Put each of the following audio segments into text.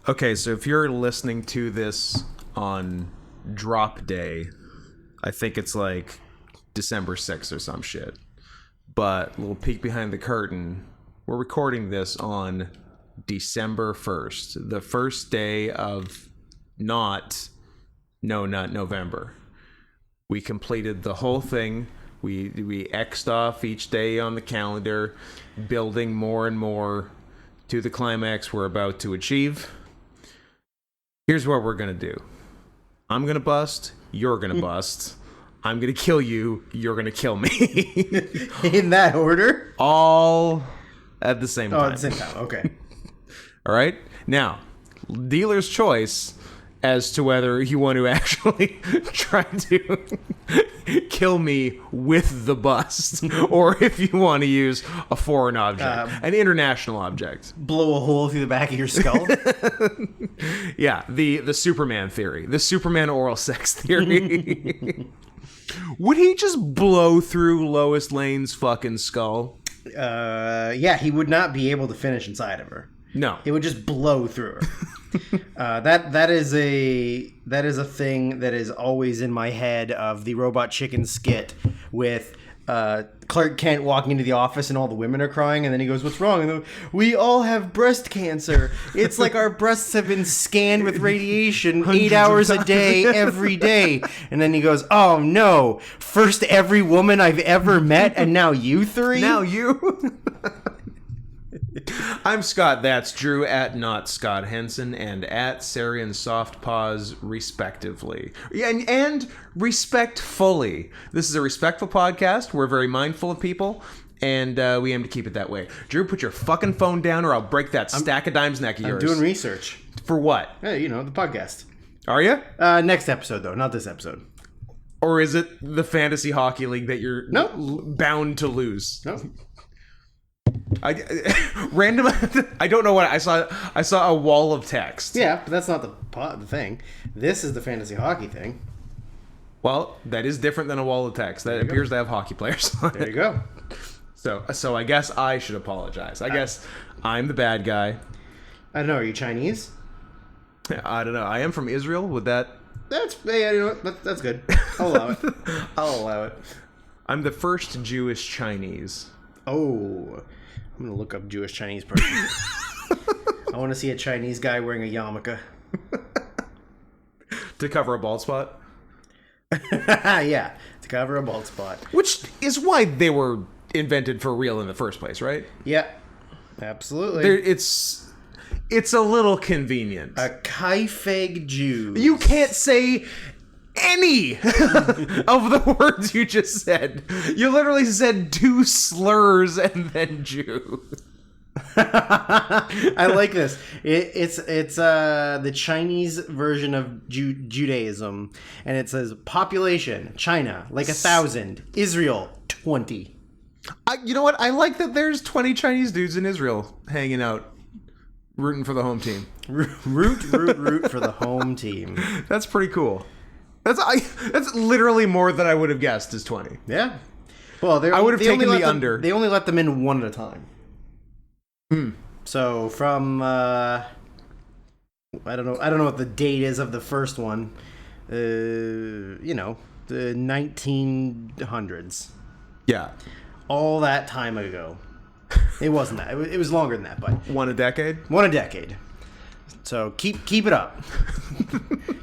Okay, so if you're listening to this on drop day, I think it's like December 6th or some shit. But a little peek behind the curtain, we're recording this on December 1st, the first day of not November. We completed the whole thing. We X'd off each day on the calendar, building more and more to the climax we're about to achieve. Here's what we're going to do. I'm going to bust. You're going to bust. I'm going to kill you. You're going to kill me. In that order? All at the same time. Oh, at the same time. Okay. All right? Now, dealer's choice as to whether you want to actually try to kill me with the bust, or if you want to use a foreign object, an international object. Blow a hole through the back of your skull? Yeah, the Superman theory. The Superman oral sex theory. Would he just blow through Lois Lane's fucking skull? Yeah, he would not be able to finish inside of her. No. It would just blow through her. That is a thing that is always in my head of the Robot Chicken skit with Clark Kent walking into the office and all the women are crying, and then he goes, "What's wrong?" And we all have breast cancer. It's like our breasts have been scanned with radiation 8 hours a day, every day. And then he goes, "Oh no, first every woman I've ever met, and now you three? Now you." I'm Scott, that's Drew, at not Scott Henson, and at Sarian Softpaws, respectively. And respectfully. This is a respectful podcast. We're very mindful of people, and we aim to keep it that way. Drew, put your fucking phone down or I'll break that stack of dimes neck of yours. I'm doing research. For what? Hey, the podcast. Are you? Next episode, though, not this episode. Or is it the Fantasy Hockey League that you're bound to lose? No. I don't know what I saw. I saw a wall of text. Yeah, but that's not the thing. This is the fantasy hockey thing. Well, that is different than a wall of text. That appears to have hockey players on it. There you go. So I guess I should apologize. I guess I'm the bad guy. I don't know. Are you Chinese? I don't know. I am from Israel. Would that? That's good. I'll allow it. I'll allow it. I'm the first Jewish Chinese. Oh, I'm gonna look up Jewish Chinese person. I want to see a Chinese guy wearing a yarmulke to cover a bald spot. Yeah, to cover a bald spot. Which is why they were invented for real in the first place, right? Yeah, absolutely. It's a little convenient. A kaifeg Jew. You can't say any of the words you just said. You literally said two slurs and then Jew. I like this. It's the Chinese version of Judaism, and it says population China like 1,000, Israel 20. You know what? I like that there's 20 Chinese dudes in Israel hanging out, rooting for the home team. Root for the home team. That's pretty cool. That's literally more than I would have guessed is 20. Yeah. Well, I would have taken the under. They only let them in one at a time. So from I don't know what the date is of the first one. The 1900s. Yeah. All that time ago. It wasn't that. It was longer than that, but One a decade. So keep it up.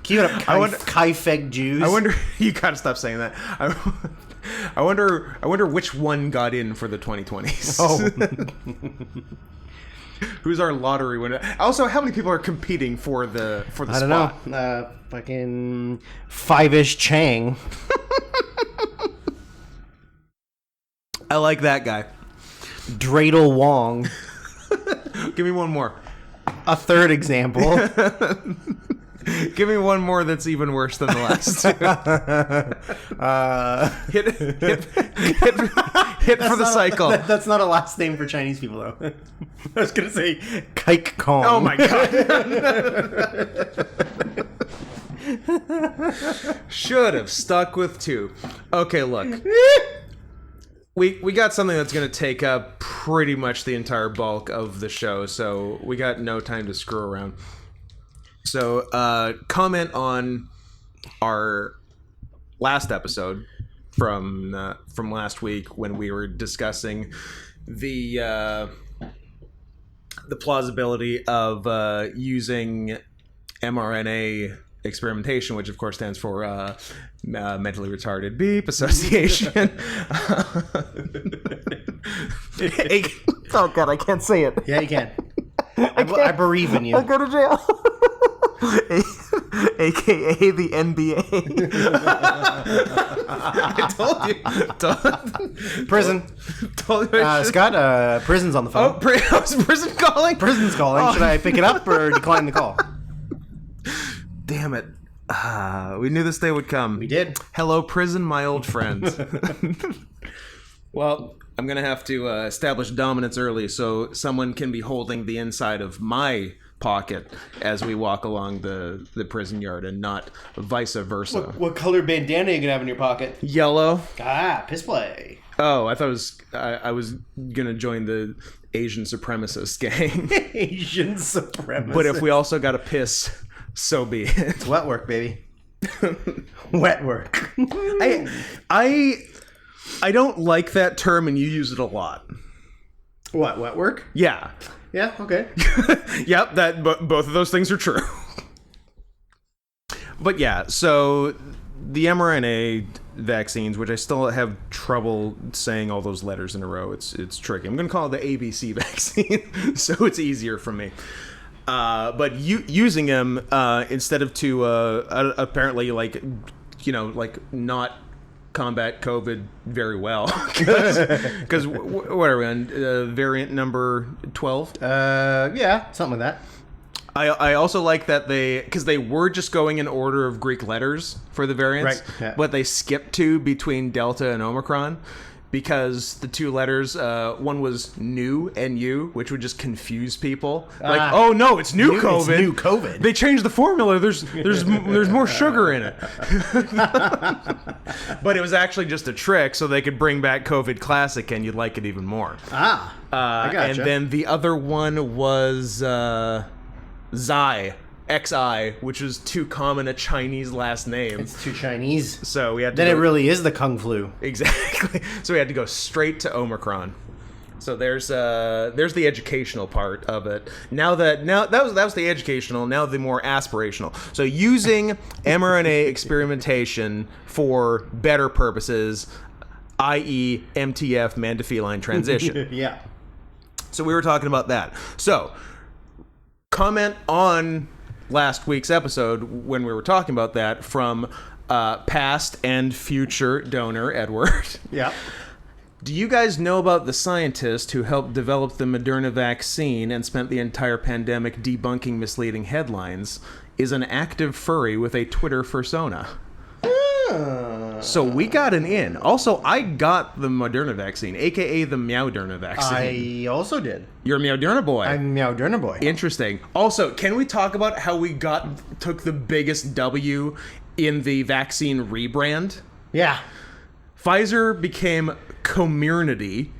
Keep it up, Kaifeg Jews. I wonder. You gotta stop saying that. I wonder which one got in for the 2020s. Oh. Who's our lottery winner? Also, how many people are competing for the spot? I don't know. Fucking Five-ish Chang. I like that guy. Dreidel Wong. Give me one more. A third example. Give me one more that's even worse than the last two. Hit for the cycle. That's not a last name for Chinese people, though. I was going to say Kaik Kong. Oh, my God. Should have stuck with two. Okay, look. We got something that's going to take up pretty much the entire bulk of the show, so we got no time to screw around. So, comment on our last episode from last week when we were discussing the plausibility of using mRNA experimentation, which of course stands for mentally retarded beep association. Oh god, I can't say it. Yeah, you can. I bereave in you. I'll go to jail. AKA the NBA. I told you. Prison. Told you I should- Scott, prison's on the phone. Oh, was prison calling? Prison's calling. Should I pick it up or decline the call? Damn it. We knew this day would come. We did. Hello, prison, my old friend. Well, I'm going to have to establish dominance early so someone can be holding the inside of my pocket as we walk along the prison yard and not vice versa. What color bandana are you going to have in your pocket? Yellow. Ah, piss play. Oh, I thought I was going to join the Asian supremacist gang. Asian supremacist. But if we also got to piss, so be it. It's wet work, baby. Wet work. I don't like that term, and you use it a lot. What, wet work? Yeah. Yeah, okay. Yep, both of those things are true. But yeah, so the mRNA vaccines, which I still have trouble saying all those letters in a row, it's tricky. I'm going to call it the ABC vaccine, so it's easier for me. But using them instead of to apparently like not combat COVID very well, because what are we on variant number 12? Yeah, something like that. I also like that because they were just going in order of Greek letters for the variants, Right, yeah. but they skipped two between Delta and Omicron. Because the two letters, one was new, NU, which would just confuse people. Like, oh no, it's new COVID. It's new COVID. They changed the formula. There's more sugar in it. But it was actually just a trick, so they could bring back COVID Classic, and you'd like it even more. I gotcha. And then the other one was Xi, XI, which is too common a Chinese last name. It's too Chinese. So we had to Then it really is the Kung Flu. Exactly. So we had to go straight to Omicron. So there's the educational part of it. Now that was the educational. Now the more aspirational. So using mRNA experimentation for better purposes, i.e., MTF, man to feline transition. Yeah. So we were talking about that. So comment on last week's episode when we were talking about that from past and future donor Edward. Yeah. Do you guys know about the scientist who helped develop the Moderna vaccine and spent the entire pandemic debunking misleading headlines is an active furry with a Twitter persona? So we got an in. Also, I got the Moderna vaccine, aka the Meowderna vaccine. I also did. You're a Meowderna boy. I'm Meowderna boy. Interesting. Also, can we talk about how we took the biggest W in the vaccine rebrand? Yeah. Pfizer became Community,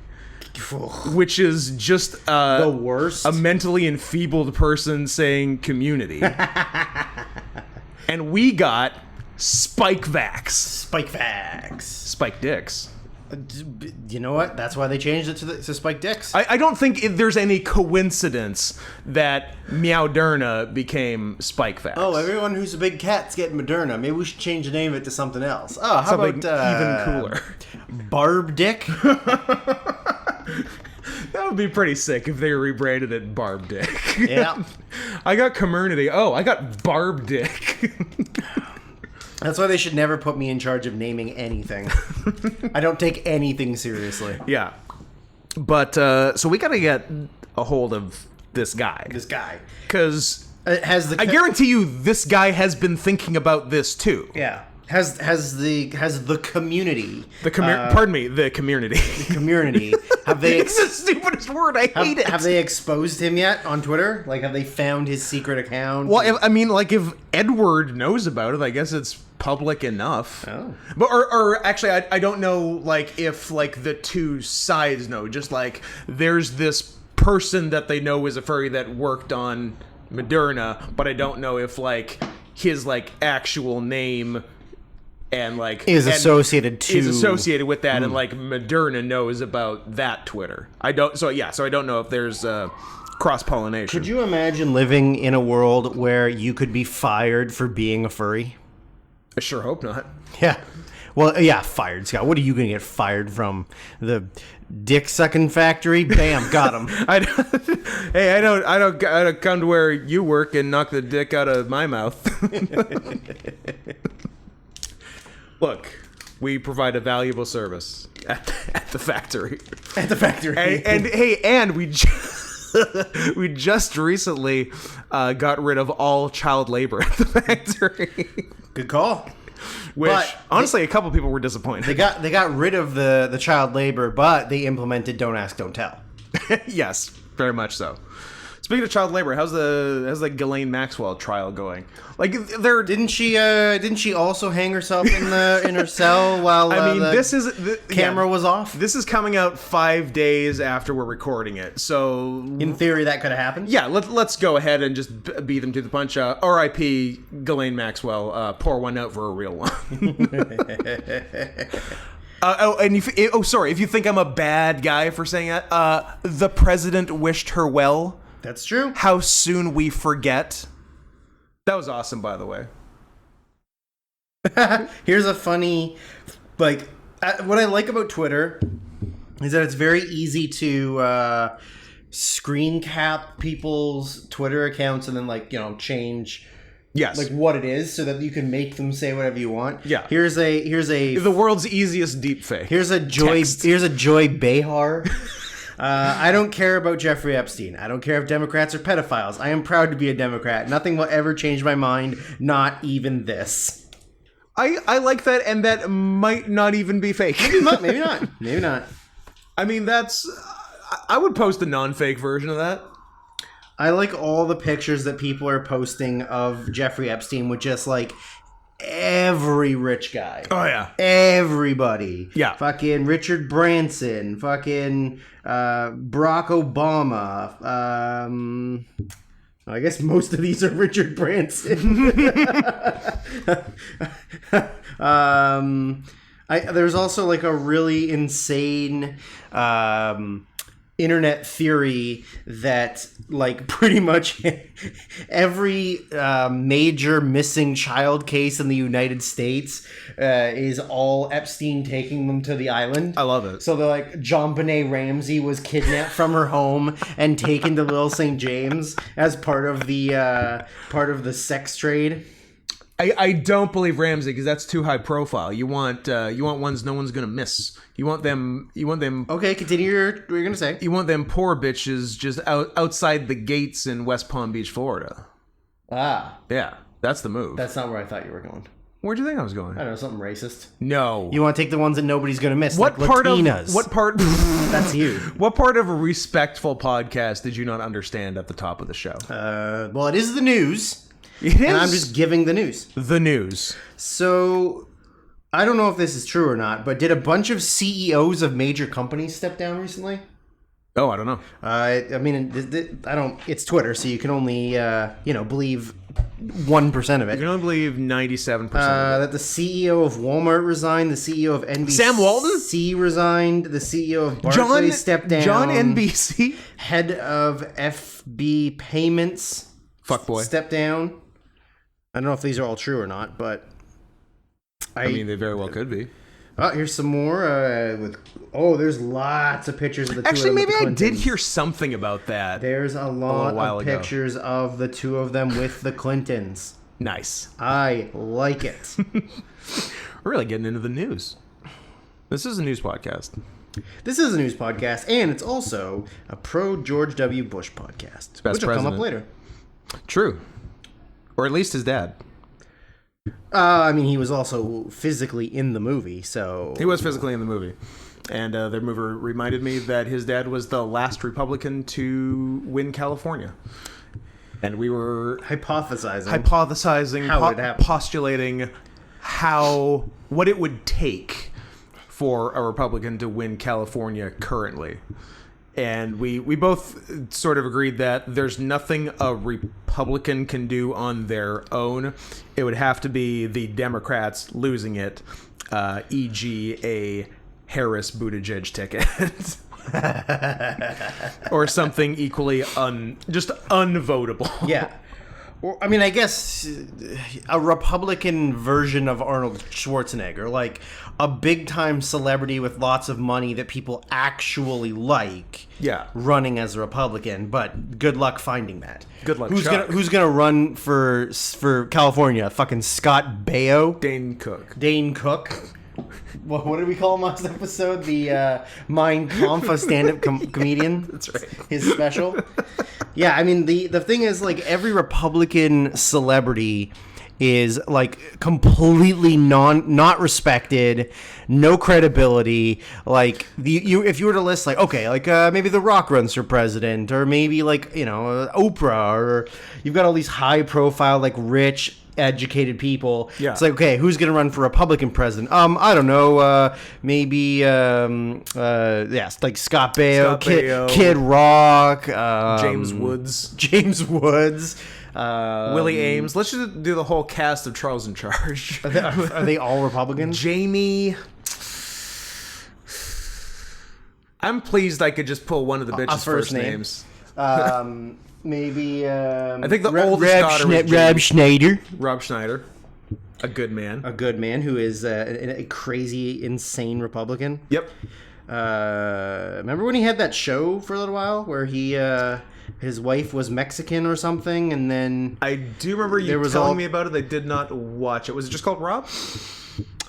which is just The worst. a mentally enfeebled person saying community. And we got Spike Vax. Spike Vax. Spike Dicks. You know what? That's why they changed it to Spike Dicks. I don't think there's any coincidence that Meowderna became Spike Vax. Oh, everyone who's a big cat's getting Moderna. Maybe we should change the name of it to something else. Oh, how Something about even cooler. Barb Dick? That would be pretty sick if they rebranded it Barb Dick. Yeah. I got Community. Oh, I got Barb Dick. That's why they should never put me in charge of naming anything. I don't take anything seriously. Yeah. But, so we got to get a hold of this guy. This guy. Because Has the I guarantee you this guy has been thinking about this too. Yeah. Has the community Pardon me, the community. community have they It's the stupidest word. I hate it. have they exposed him yet on Twitter? Like, have they found his secret account? Well, if Edward knows about it, I guess it's public enough. Oh. But or actually, I don't know. Like if the two sides know. Just like there's this person that they know is a furry that worked on Moderna, but I don't know if like his like actual name and like is associated with that, and like Moderna knows about that Twitter. I don't know if there's cross pollination. Could you imagine living in a world where you could be fired for being a furry? I sure hope not. Yeah. Well, yeah, fired, Scott. What are you going to get fired from? The dick sucking factory? Bam, got him. I don't come to where you work and knock the dick out of my mouth. Look, we provide a valuable service at the factory. At the factory. And we just recently got rid of all child labor at the factory. Good call. Which, But honestly, a couple people were disappointed. They got rid of the child labor, but they implemented don't ask, don't tell. Yes, very much so. Speaking of child labor, how's the Ghislaine Maxwell trial going? Like, Didn't she also hang herself in her cell while the camera was off? This is coming out 5 days after we're recording it, so In theory, that could have happened. yeah, let's go ahead and just beat them to the punch. R.I.P. Ghislaine Maxwell. Pour one out for a real one. If you think I'm a bad guy for saying that, the president wished her well. That's true. How soon we forget. That was awesome, by the way. Here's a funny, what I like about Twitter is that it's very easy to screen cap people's Twitter accounts and then change Yes. what it is so that you can make them say whatever you want. Yeah. Here's The world's easiest deepfake. Here's a Joy Behar. I don't care about Jeffrey Epstein. I don't care if Democrats are pedophiles. I am proud to be a Democrat. Nothing will ever change my mind, not even this. I like that, and that might not even be fake. Maybe not. Maybe not. I mean, I would post a non-fake version of that. I like all the pictures that people are posting of Jeffrey Epstein with just every rich guy. Oh, yeah. Everybody. Yeah. Fucking Richard Branson. Fucking Barack Obama. I guess most of these are Richard Branson. There's also a really insane internet theory that pretty much every major missing child case in the United States is all Epstein taking them to the island. I love it. So they're John Benet Ramsey was kidnapped from her home and taken to Little St. James as part of the sex trade. I don't believe Ramsey because that's too high profile. You want ones no one's gonna miss. You want them. Okay, continue what you're gonna say. You want them poor bitches just outside the gates in West Palm Beach, Florida. Ah, Yeah, that's the move. that's not where I thought you were going. Where'd you think I was going? I don't know, something racist. No. You want to take the ones that nobody's gonna miss? What like part Latinas. of what part? That's you. What part of a respectful podcast did you not understand at the top of the show? Well, it is the news. It is. And I'm just giving the news. The news. So, I don't know if this is true or not, but did a bunch of CEOs of major companies step down recently? Oh, I don't know. I mean, I don't. It's Twitter, so you can only believe 1% of You it. can only believe 97% of it. That the CEO of Walmart resigned, the CEO of NBC Sam Walton? resigned, the CEO of Barclays stepped down. John NBC? Head of FB Payments Fuckboy. stepped down. I don't know if these are all true or not, but I mean, they very well could be. Oh, here's some more. There's lots of pictures of the two Actually, of them. maybe I did hear something about that. There's a lot while of ago. pictures of the two of them with the Clintons. Nice. I like it. We're really getting into the news. This is a news podcast. This is a news podcast, and it's also a pro-George W. Bush podcast, Best which will come up president. later. True. Or at least his dad. I mean, he was also physically in the movie, so... He was physically in the movie. And the movie reminded me that his dad was the last Republican to win California. And we were hypothesizing how it happened. postulating what it would take for a Republican to win California currently. And we both sort of agreed that there's nothing a Republican can do on their own. It would have to be the Democrats losing it, e.g. a Harris-Buttigieg ticket. Or something equally just unvotable. Yeah. Or, I mean, I guess a Republican version of Arnold Schwarzenegger, like a big-time celebrity with lots of money that people actually like, Yeah. running as a Republican. But good luck finding that. Good luck, Who's Chuck. gonna run for California? Fucking Scott Baio, Dane Cook. Dane Cook. What did we call him last episode? The Mein Kampf stand-up comedian. That's right. His special. Yeah, I mean the thing is, like, every Republican celebrity is like completely not respected, no credibility. Like if you were to list, like, okay, like maybe The Rock runs for president, or maybe like, you know, Oprah, or you've got all these high profile, like, rich, educated people. Yeah. It's like, okay, who's gonna run for Republican president? I don't know, maybe yes, like Scott Baio, Kid Rock, James Woods. Willie Ames. Let's just do the whole cast of Charles in Charge. Are they all Republicans? Jamie. I'm pleased I could just pull one of the bitches' first names. Maybe I think the oldest daughter was Rob Schneider. Rob Schneider. A good man. A good man who is a crazy, insane Republican. Yep. Remember when he had that show for a little while where he his wife was Mexican or something, and then I do remember you telling me about it. I did not watch it. Was it just called Rob?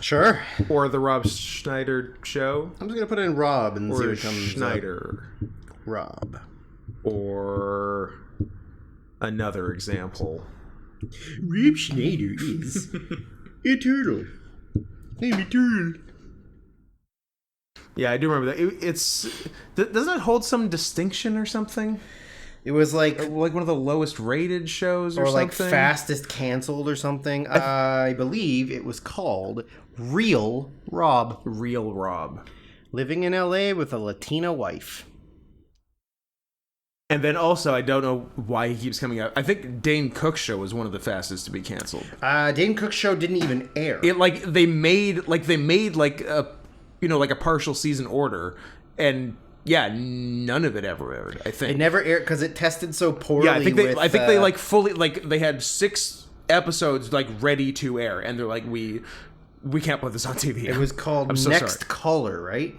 Sure. Or the Rob Schneider Show? I'm just gonna put in Rob and see Or what comes Schneider. up. Rob. Or another example. Rob Schneider is a turtle. I'm a turtle. Yeah, I do remember that. Doesn't it hold some distinction or something? It was like Like one of the lowest rated shows or like something? fastest canceled or something. I believe it was called Real Rob. Real Rob. Living in LA with a Latina wife. And then also, I don't know why he keeps coming out. I think Dane Cook's show was one of the fastest to be canceled. Dane Cook's show didn't even air. They made a partial season order, and yeah, none of it ever aired. I think It never aired because it tested so poorly. Yeah, they had 6 episodes like ready to air, and they're like, we can't put this on TV. It was called Next Caller, right?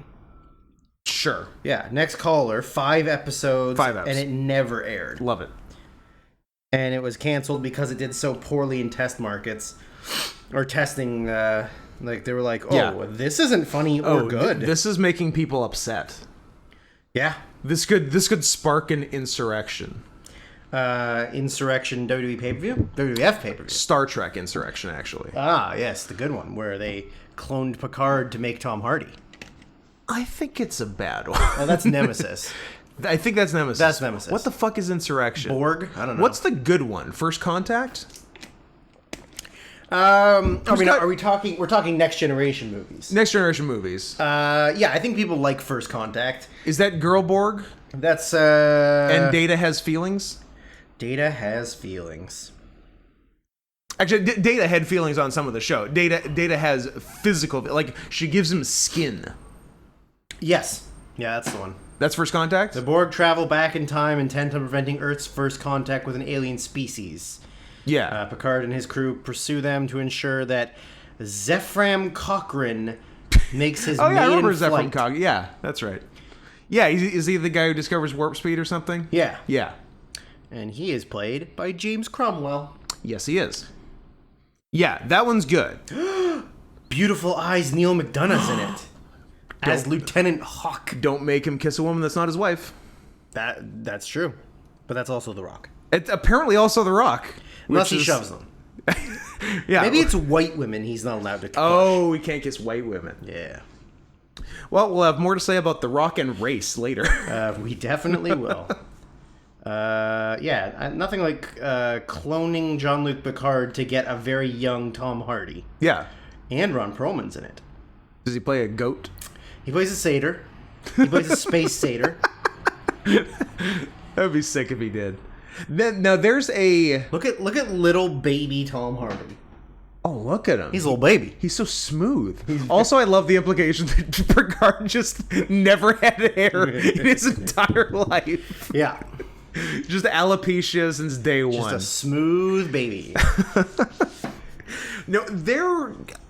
Sure. Yeah, Next Caller, 5 episodes, 5 episodes. and it never aired. Love it. And it was canceled because it did so poorly in test markets or testing. Like they were like, this isn't funny or good. This is making people upset. Yeah. This could spark an insurrection. Insurrection WWE pay-per-view? WWF pay-per-view. Star Trek insurrection, actually. Ah, yes, the good one, where they cloned Picard to make Tom Hardy. I think it's a bad one. Oh, that's Nemesis. I think that's Nemesis. That's Nemesis. What the fuck is insurrection? Borg? I don't know. What's the good one? First Contact? Are we talking? We're talking Next Generation movies. Next Generation movies. Yeah, I think people like First Contact. Is that Girl Borg? That's And Data has feelings? Data has feelings. Actually, Data had feelings on some of the show. Data has physical, like she gives him skin. Yes. Yeah, that's the one. That's First Contact? The Borg travel back in time, intent on preventing Earth's first contact with an alien species. Yeah. Picard and his crew pursue them to ensure that Zephram Cochrane makes his I remember flight. Zephram Cog. Yeah, that's right. Yeah, is he the guy who discovers warp speed or something? Yeah. Yeah. And he is played by James Cromwell. Yes, he is. Yeah, that one's good. Beautiful Eyes, Neil McDonough's in it. As Lieutenant Hawk. Don't make him kiss a woman that's not his wife. That's true. But that's also The Rock. It's apparently also The Rock. Unless he shoves them. Yeah. Maybe it's white women he's not allowed to kiss. Oh, we can't kiss white women. Yeah. Well, we'll have more to say about The Rock and race later. We definitely will. Nothing like cloning Jean-Luc Picard to get a very young Tom Hardy. Yeah. And Ron Perlman's in it. Does he play a goat? He plays a satyr. He plays a space satyr. That'd be sick if he did. Then now there's a Look at little baby Tom Hardy. oh look at him. He's a little baby. He's so smooth. Also, I love the implication that Picard just never had hair in his entire life. Yeah. Just alopecia since day Just one. a smooth baby. No,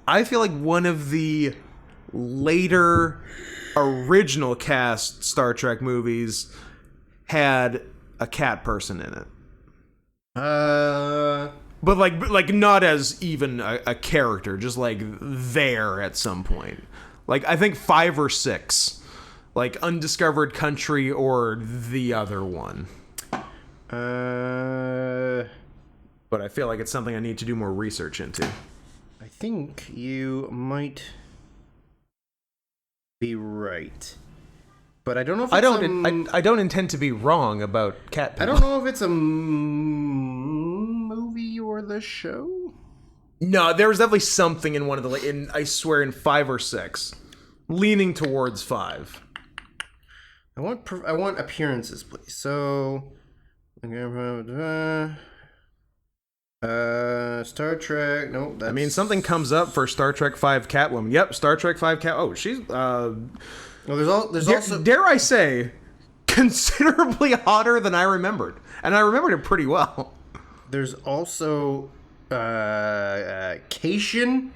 I feel like one of the later original cast Star Trek movies had a cat person in it. But like not as even a character, just like there at some point. Like I think 5 or 6. Like Undiscovered Country or the other one. But I feel like it's something I need to do more research into. I think you might be right. But I don't know if it's I don't intend to be wrong about cat people. I don't know if it's a movie or the show. No, there was definitely something in one of the I swear in 5 or 6. Leaning towards 5. I want appearances, please. So Star Trek. No, that's... I mean, something comes up for Star Trek 5 Catwoman. Yep, Star Trek 5 Cat. Oh, she's Well, there's also dare I say, considerably hotter than I remembered, and I remembered it pretty well. there's also Cation,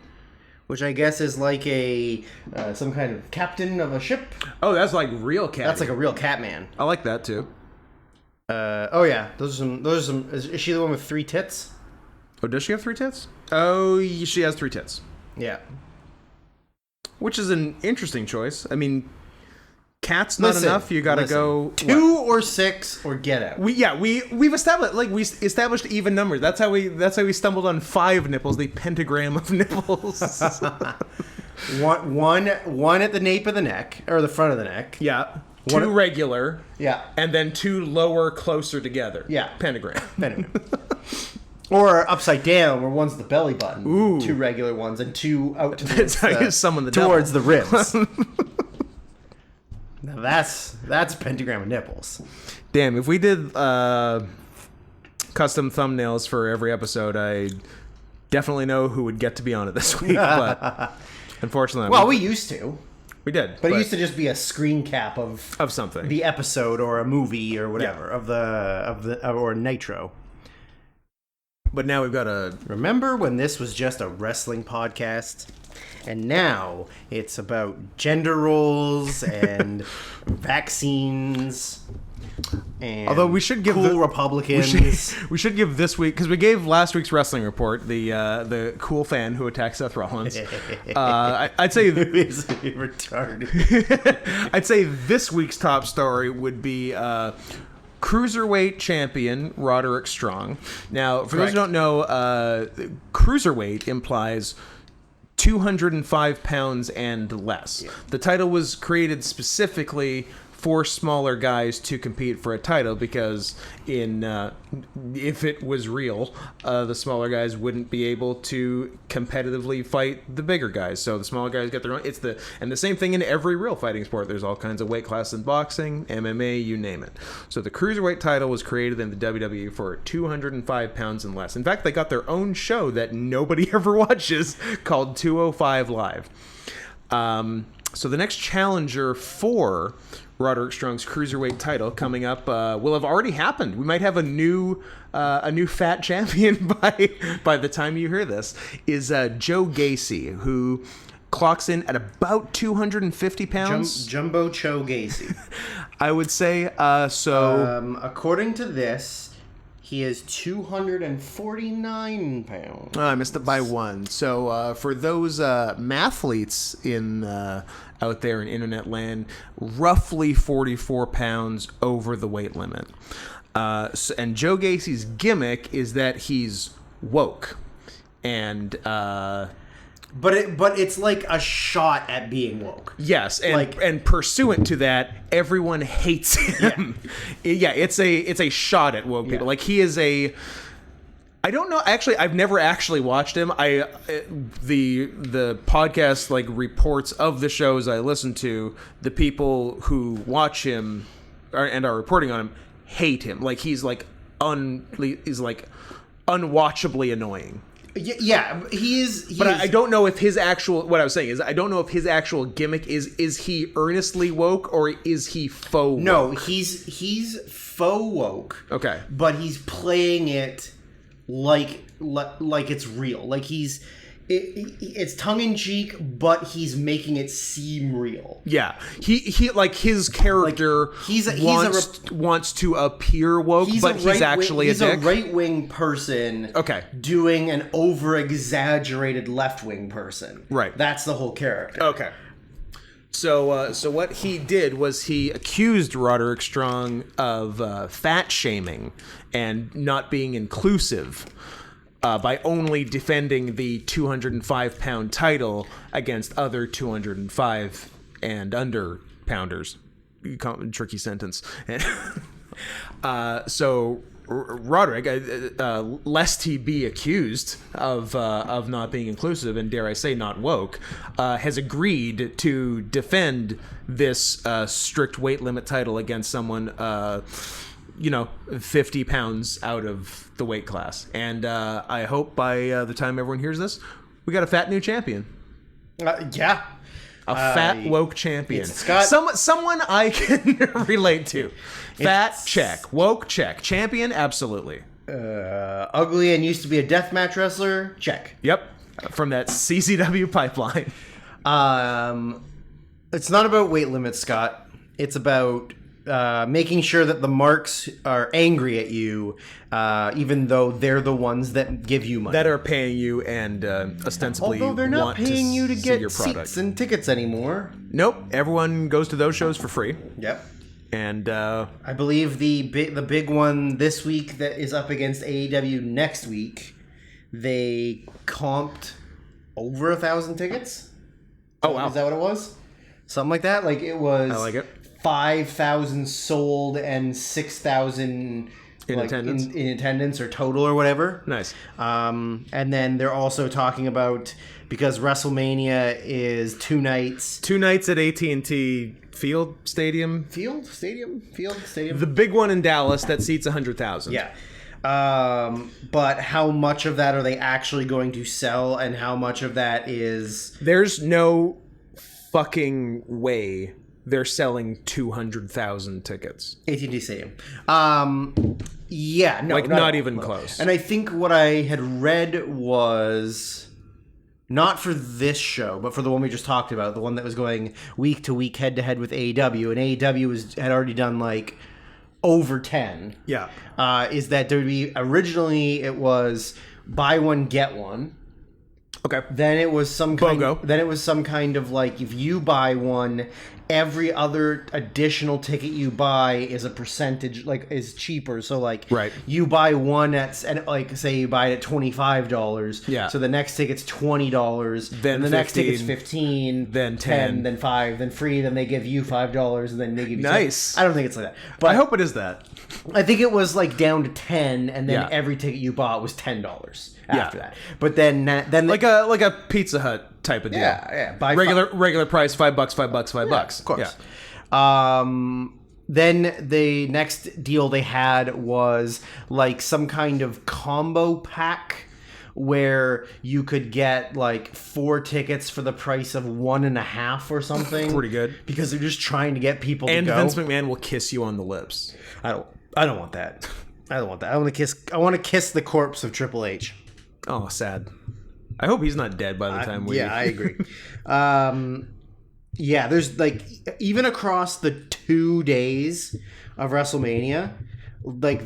which I guess is like a some kind of captain of a ship. Oh, that's like real cat. That's like a real Catman. I like that too. Oh yeah, those are some. Is she the one with 3 tits? Oh, does she have 3 tits? Oh, she has 3 tits. Yeah. Which is an interesting choice. I mean, cat's not enough. You gotta go 2 or 6 or get out. We've established even numbers. That's how we stumbled on 5 nipples, the pentagram of nipples. one at the nape of the neck or the front of the neck. Yeah. 2 regular. Yeah. And then 2 lower closer together. Yeah. Pentagram. Or upside down, where one's the belly button. Ooh. 2 regular ones and 2 out That's how you summon the devil. towards the ribs. Now that's pentagram of nipples. Damn, if we did custom thumbnails for every episode, I definitely know who would get to be on it this week. But unfortunately, Well, we used to, we did, but it used to just be a screen cap of something. the episode or a movie or whatever of the or Nitro. But now we've got a... Remember when this was just a wrestling podcast? And now it's about gender roles and vaccines and Although we should give cool Republicans. We should give this week, because we gave last week's wrestling report, the cool fan who attacked Seth Rollins. I'd say Is retarded. I'd say this week's top story would be Cruiserweight champion Roderick Strong. Now, for those who don't know, Cruiserweight implies 205 pounds and less. Yeah. The title was created specifically for smaller guys to compete for a title because if it was real, the smaller guys wouldn't be able to competitively fight the bigger guys. So the smaller guys get their own. And the same thing in every real fighting sport. There's all kinds of weight classes in boxing, MMA, you name it. So the cruiserweight title was created in the WWE for 205 pounds and less. In fact, they got their own show that nobody ever watches called 205 Live. So the next challenger for Roderick Strong's cruiserweight title coming up will have already happened. We might have a new fat champion by the time you hear this. Is Joe Gacy, who clocks in at about 250 pounds. Jumbo Joe Gacy. I would say so. According to this, he is 249 pounds. I missed it by 1. So for those mathletes out there in internet land, roughly 44 pounds over the weight limit. And Joe Gacy's gimmick is that he's woke. And... But it's like a shot at being woke. Yes, and pursuant to that, everyone hates him. Yeah, it's a shot at woke people. Like he is a... I don't know. Actually, I've never actually watched him. The podcast reports of the shows I listen to. The people who watch him and are reporting on him hate him. Like he's like unwatchably annoying. Yeah, But I don't know if his actual, what I was saying is, I don't know if his actual gimmick is he earnestly woke or is he faux woke? No, he's faux woke. Okay. But he's playing it like it's real. Like it's tongue in cheek, but he's making it seem real. Yeah, he like his character wants to appear woke, but he's actually a dick. He's a right-wing person. Okay. Doing an over-exaggerated left-wing person. Right. That's the whole character. Okay. So what he did was he accused Roderick Strong of fat shaming and not being inclusive. By only defending the 205-pound title against other 205 and under pounders. Tricky sentence. So Roderick, lest he be accused of not being inclusive and, dare I say, not woke, has agreed to defend this strict weight limit title against someone 50 pounds out of the weight class. And I hope by the time everyone hears this, we got a fat new champion. Yeah. A fat woke champion. Scott. Someone I can relate to. Fat, check. Woke, check. Champion, absolutely. Ugly and used to be a deathmatch wrestler, check. Yep. From that CCW pipeline. It's not about weight limits, Scott. It's about making sure that the marks are angry at you, even though they're the ones that give you money. That are paying you and ostensibly Although they're not paying you to get your product. seats and tickets anymore. Nope. Everyone goes to those shows for free. Yep. And I believe the big one this week that is up against AEW next week, they comped over 1,000 tickets. Oh, wow. Is that what it was? Something like that? Like it was... I like it. 5,000 sold and 6,000 in attendance. In attendance or total or whatever. Nice. And then they're also talking about, because WrestleMania is 2 nights. 2 nights at AT&T Stadium. Field? The big one in Dallas that seats 100,000. Yeah. But how much of that are they actually going to sell, and how much of that is... There's no fucking way they're selling 200,000 tickets. AT&T Stadium. Yeah, no. Not even close. And I think what I had read was... not for this show, but for the one we just talked about, the one that was going week to week, head to head with AEW, and AEW had already done like over 10. Yeah. Is that there would be, originally it was buy one get one. Okay. Then it was some kind. BOGO. Then it was some kind of like, if you buy one, every other additional ticket you buy is a percentage, like is cheaper. So like, right. You buy one at, and like say you buy it at $25. Yeah. So the next ticket's $20. Then the 15, next ticket's 15. Then 10. Then 5. Then free. Then they give you $5, and then they give you nice. 10. I don't think it's like that. But I hope it is that. I think it was like down to 10, and then Yeah. every ticket you bought was $10 after that. But then like a Pizza Hut type of deal. Yeah. Buy regular price, $5, $5. Of course. Yeah. Then the next deal they had was like some kind of combo pack where you could get like 4 tickets for the price of 1.5 or something. Pretty good. Because they're just trying to get people and to go. Vince McMahon will kiss you on the lips. I don't want that. I want to kiss the corpse of Triple H. Oh, sad. I hope he's not dead by the time we... Yeah, I agree. Yeah, there's like, even across the 2 days of WrestleMania, like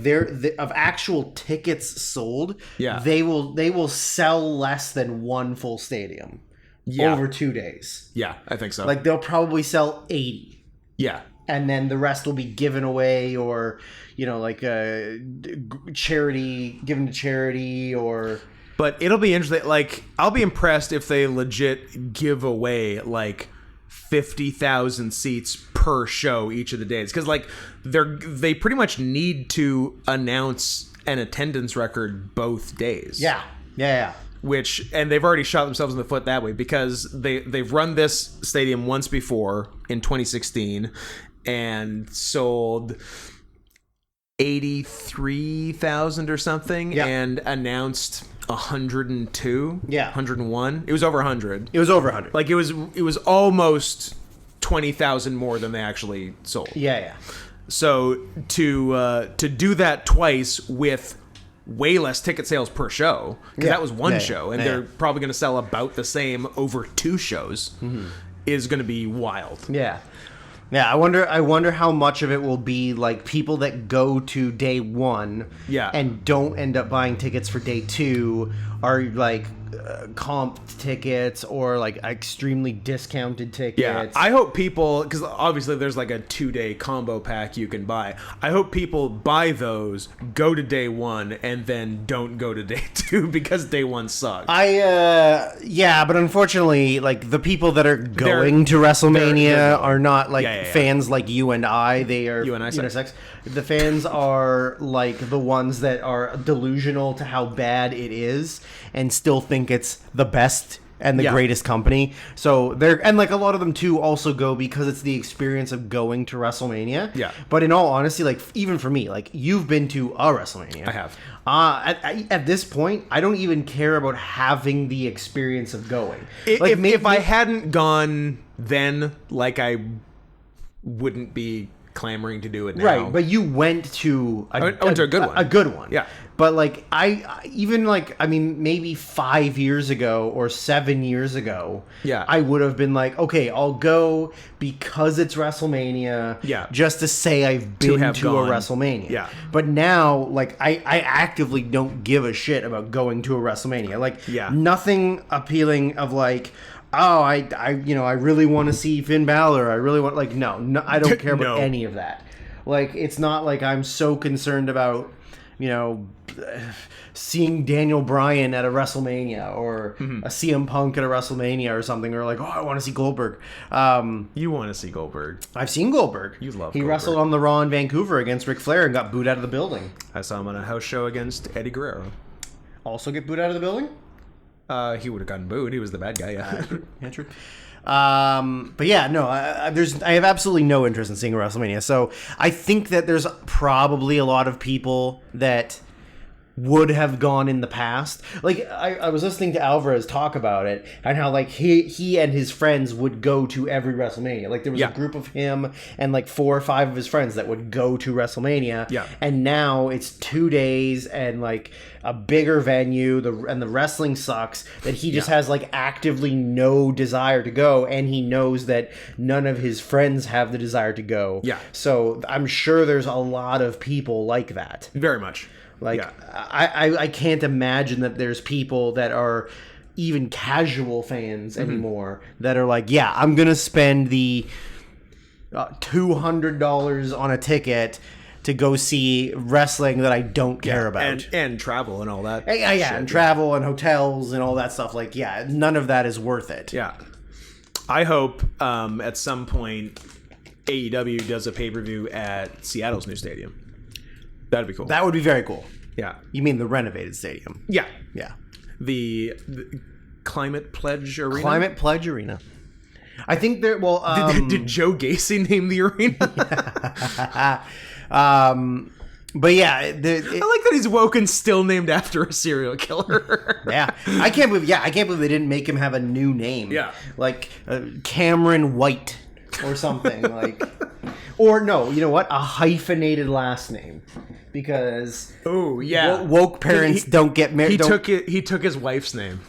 of actual tickets sold, yeah, they will sell less than one full stadium over 2 days. Yeah, I think so. Like they'll probably sell 80. Yeah. And then the rest will be given away, or like charity, given to charity, or... But it'll be interesting. Like, I'll be impressed if they legit give away like 50,000 seats per show each of the days, because like they pretty much need to announce an attendance record both days. Yeah. And they've already shot themselves in the foot that way, because they've run this stadium once before in 2016. and sold 83,000 or something, Yeah. and announced 102. Yeah. 101. It was over 100. It was over 100. Like it was almost 20,000 more than they actually sold. Yeah. So to do that twice with way less ticket sales per show, because that was one show, and they're probably going to sell about the same over 2 shows, is going to be wild. Yeah. Yeah, I wonder how much of it will be like people that go to day 1 and don't end up buying tickets for day 2 are like comp tickets or like extremely discounted tickets. Yeah, I hope people, because obviously there's like a 2-day combo pack you can buy. I hope people buy those, go to day 1, and then don't go to day 2 because day 1 sucks. Yeah, but unfortunately, like the people that are going to WrestleMania are not like fans like you and I. They are unisex. The fans are like the ones that are delusional to how bad it is and still think it's the best and the greatest company. So they're, and like a lot of them too also go because it's the experience of going to WrestleMania. Yeah. But in all honesty, like even for me, like you've been to a WrestleMania. I have. At this point, I don't even care about having the experience of going. If I hadn't gone then, like I wouldn't be clamoring to do it now. Right, but you went to I went to a good one. A good one. Yeah. But like maybe 5 years ago or 7 years ago, I would have been like, okay, I'll go because it's WrestleMania. Yeah. Just to say I've been to a WrestleMania. Yeah. But now, like, I actively don't give a shit about going to a WrestleMania. Like, nothing appealing of like, oh, I really want to see Finn Balor. I really want, like, no, I don't care about any of that. Like, it's not like I'm so concerned about, seeing Daniel Bryan at a WrestleMania or a CM Punk at a WrestleMania or something, or like, oh, I want to see Goldberg. You want to see Goldberg. I've seen Goldberg. You love He Goldberg. wrestled on the Raw in Vancouver against Ric Flair and got booed out of the building. I saw him on a house show against Eddie Guerrero. Also get booed out of the building? He would have gotten booed. He was the bad guy, yeah. Yeah, true. But yeah, no, I have absolutely no interest in seeing a WrestleMania. So I think that there's probably a lot of people that would have gone in the past. Like I was listening to Alvarez talk about it and how like he and his friends would go to every WrestleMania. Like there was a group of him and like 4 or 5 of his friends that would go to WrestleMania. Yeah. And now it's 2 days and like a bigger venue, and the wrestling sucks, that he just has like actively no desire to go, and he knows that none of his friends have the desire to go. Yeah. So I'm sure there's a lot of people like that. Very much. Like, I can't imagine that there's people that are even casual fans anymore that are like, yeah, I'm going to spend the $200 on a ticket to go see wrestling that I don't care about. And travel and all that. Yeah, and travel and hotels and all that stuff. Like, yeah, none of that is worth it. Yeah. I hope at some point AEW does a pay-per-view at Seattle's new stadium. That'd be cool. That would be very cool. Yeah. You mean the renovated stadium? Yeah. Yeah. The Climate Pledge Arena? Climate Pledge Arena. I think there, well... did Joe Gacy name the arena? But yeah, I like that he's woke and still named after a serial killer. Yeah, I can't believe they didn't make him have a new name. Yeah, like Cameron White or something like, or no, you know what? A hyphenated last name, because woke parents don't get married. He took his wife's name.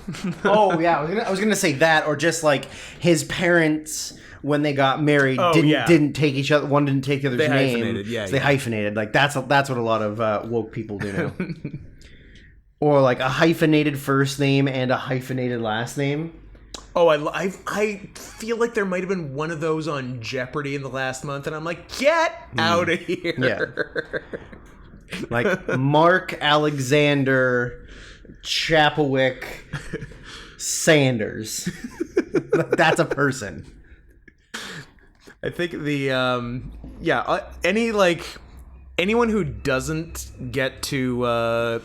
Oh yeah, I was gonna say that, or just like his parents. When they got married, didn't take each other. One didn't take the other's name. Hyphenated, so they hyphenated. Like that's what a lot of woke people do now. Or like a hyphenated first name and a hyphenated last name. Oh, I feel like there might have been one of those on Jeopardy in the last month, and I'm like, get out of here. Yeah. Like Mark Alexander Chapelwick Sanders. That's a person. I think anyone who doesn't get to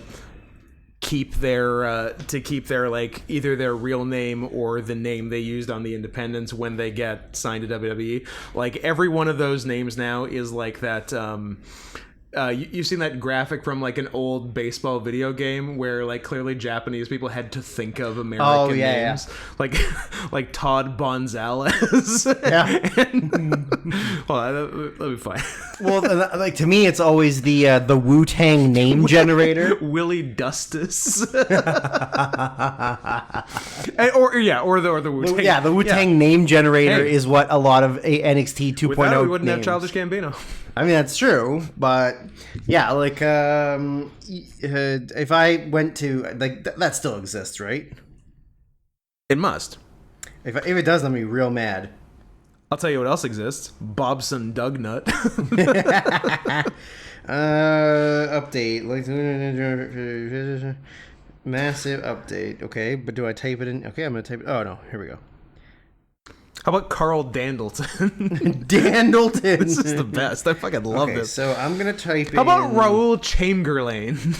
keep their like either their real name or the name they used on the Independents when they get signed to WWE. Like every one of those names now is like that. You've seen that graphic from like an old baseball video game where like clearly Japanese people had to think of American names, like Todd Gonzalez. Yeah. That'll be fine. Well, like to me, it's always the Wu-Tang name generator. Willie Dustus. or the Wu-Tang. Yeah, the Wu-Tang name generator is what a lot of NXT 2.0 Without it, we wouldn't names. have Childish Gambino. I mean, that's true, but yeah, like if I went to like that still exists, right? It must. If it does, I'm gonna be real mad. I'll tell you what else exists. Bobson Dugnut. Update like massive update. Okay, but do I type it in? Okay, I'm gonna type it. Oh no, here we go. How about Carl Dandleton? Dandleton. This is the best. I fucking love this. So I'm gonna type in. How about Raoul Chamberlain?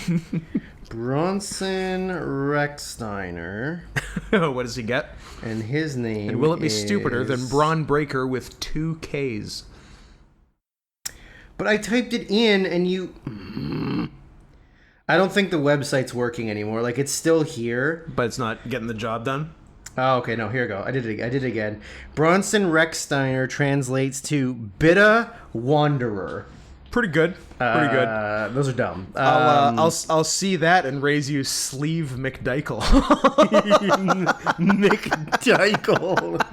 Bronson Rechsteiner. What does he get? And his name. And will it be stupider than Braun Breaker with 2 Ks? But I typed it in and you. I don't think the website's working anymore. Like it's still here, but it's not getting the job done. Oh, okay. No, here we go. I did it again. Bronson Rechsteiner translates to Bitta Wanderer. Pretty good. Pretty good. Those are dumb. I'll see that and raise you Sleeve McDykel. McDykel.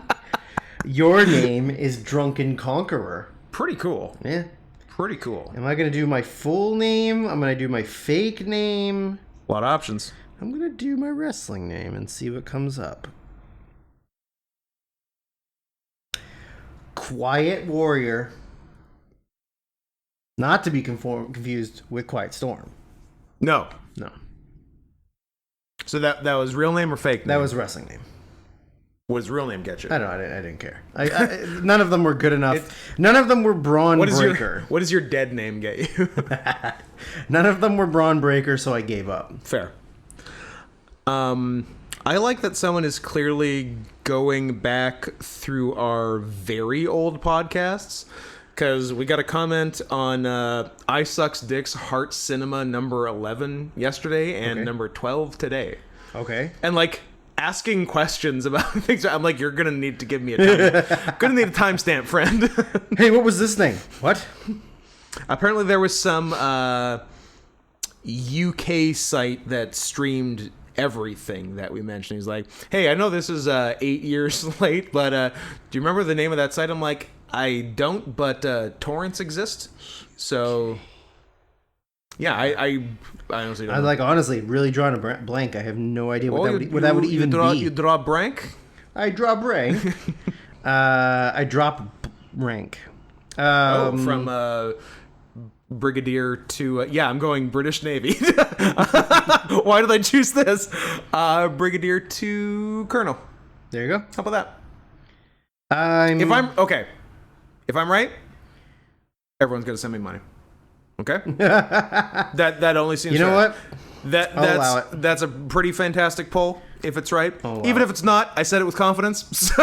Your name is Drunken Conqueror. Pretty cool. Yeah. Pretty cool. Am I going to do my full name? I'm going to do my fake name. A lot of options. I'm going to do my wrestling name and see what comes up. Quiet Warrior. Not to be confused with Quiet Storm. No. No. So that was real name or fake name? That was wrestling name. What does real name get you? I don't know. I didn't care. None of them were good enough. None of them were Braun Breaker. What does your dead name get you? None of them were Braun Breaker, so I gave up. Fair. I like that someone is clearly going back through our very old podcasts, because we got a comment on I Sucks Dick's Heart Cinema number 11 yesterday and number 12 today. Okay. And like asking questions about things, I'm like, you're gonna need to give me a timestamp, friend. Hey, what was this thing? What? Apparently there was some UK site that streamed everything that we mentioned. He's like, hey, I know this is 8 years late, but do you remember the name of that site? I'm like, I don't, but torrents exist, so yeah, I honestly don't know. like honestly really drawing a blank. I have no idea what that would even be. You draw blank? I draw blank. I drop rank. From Brigadier to I'm going British Navy. Why did I choose this? Brigadier to Colonel. There you go. How about that? If I'm right, everyone's gonna send me money. Okay. that only seems. You know fair. what? I'll allow it. That's a pretty fantastic poll. If it's right, I'll even allow if it's not, I said it with confidence.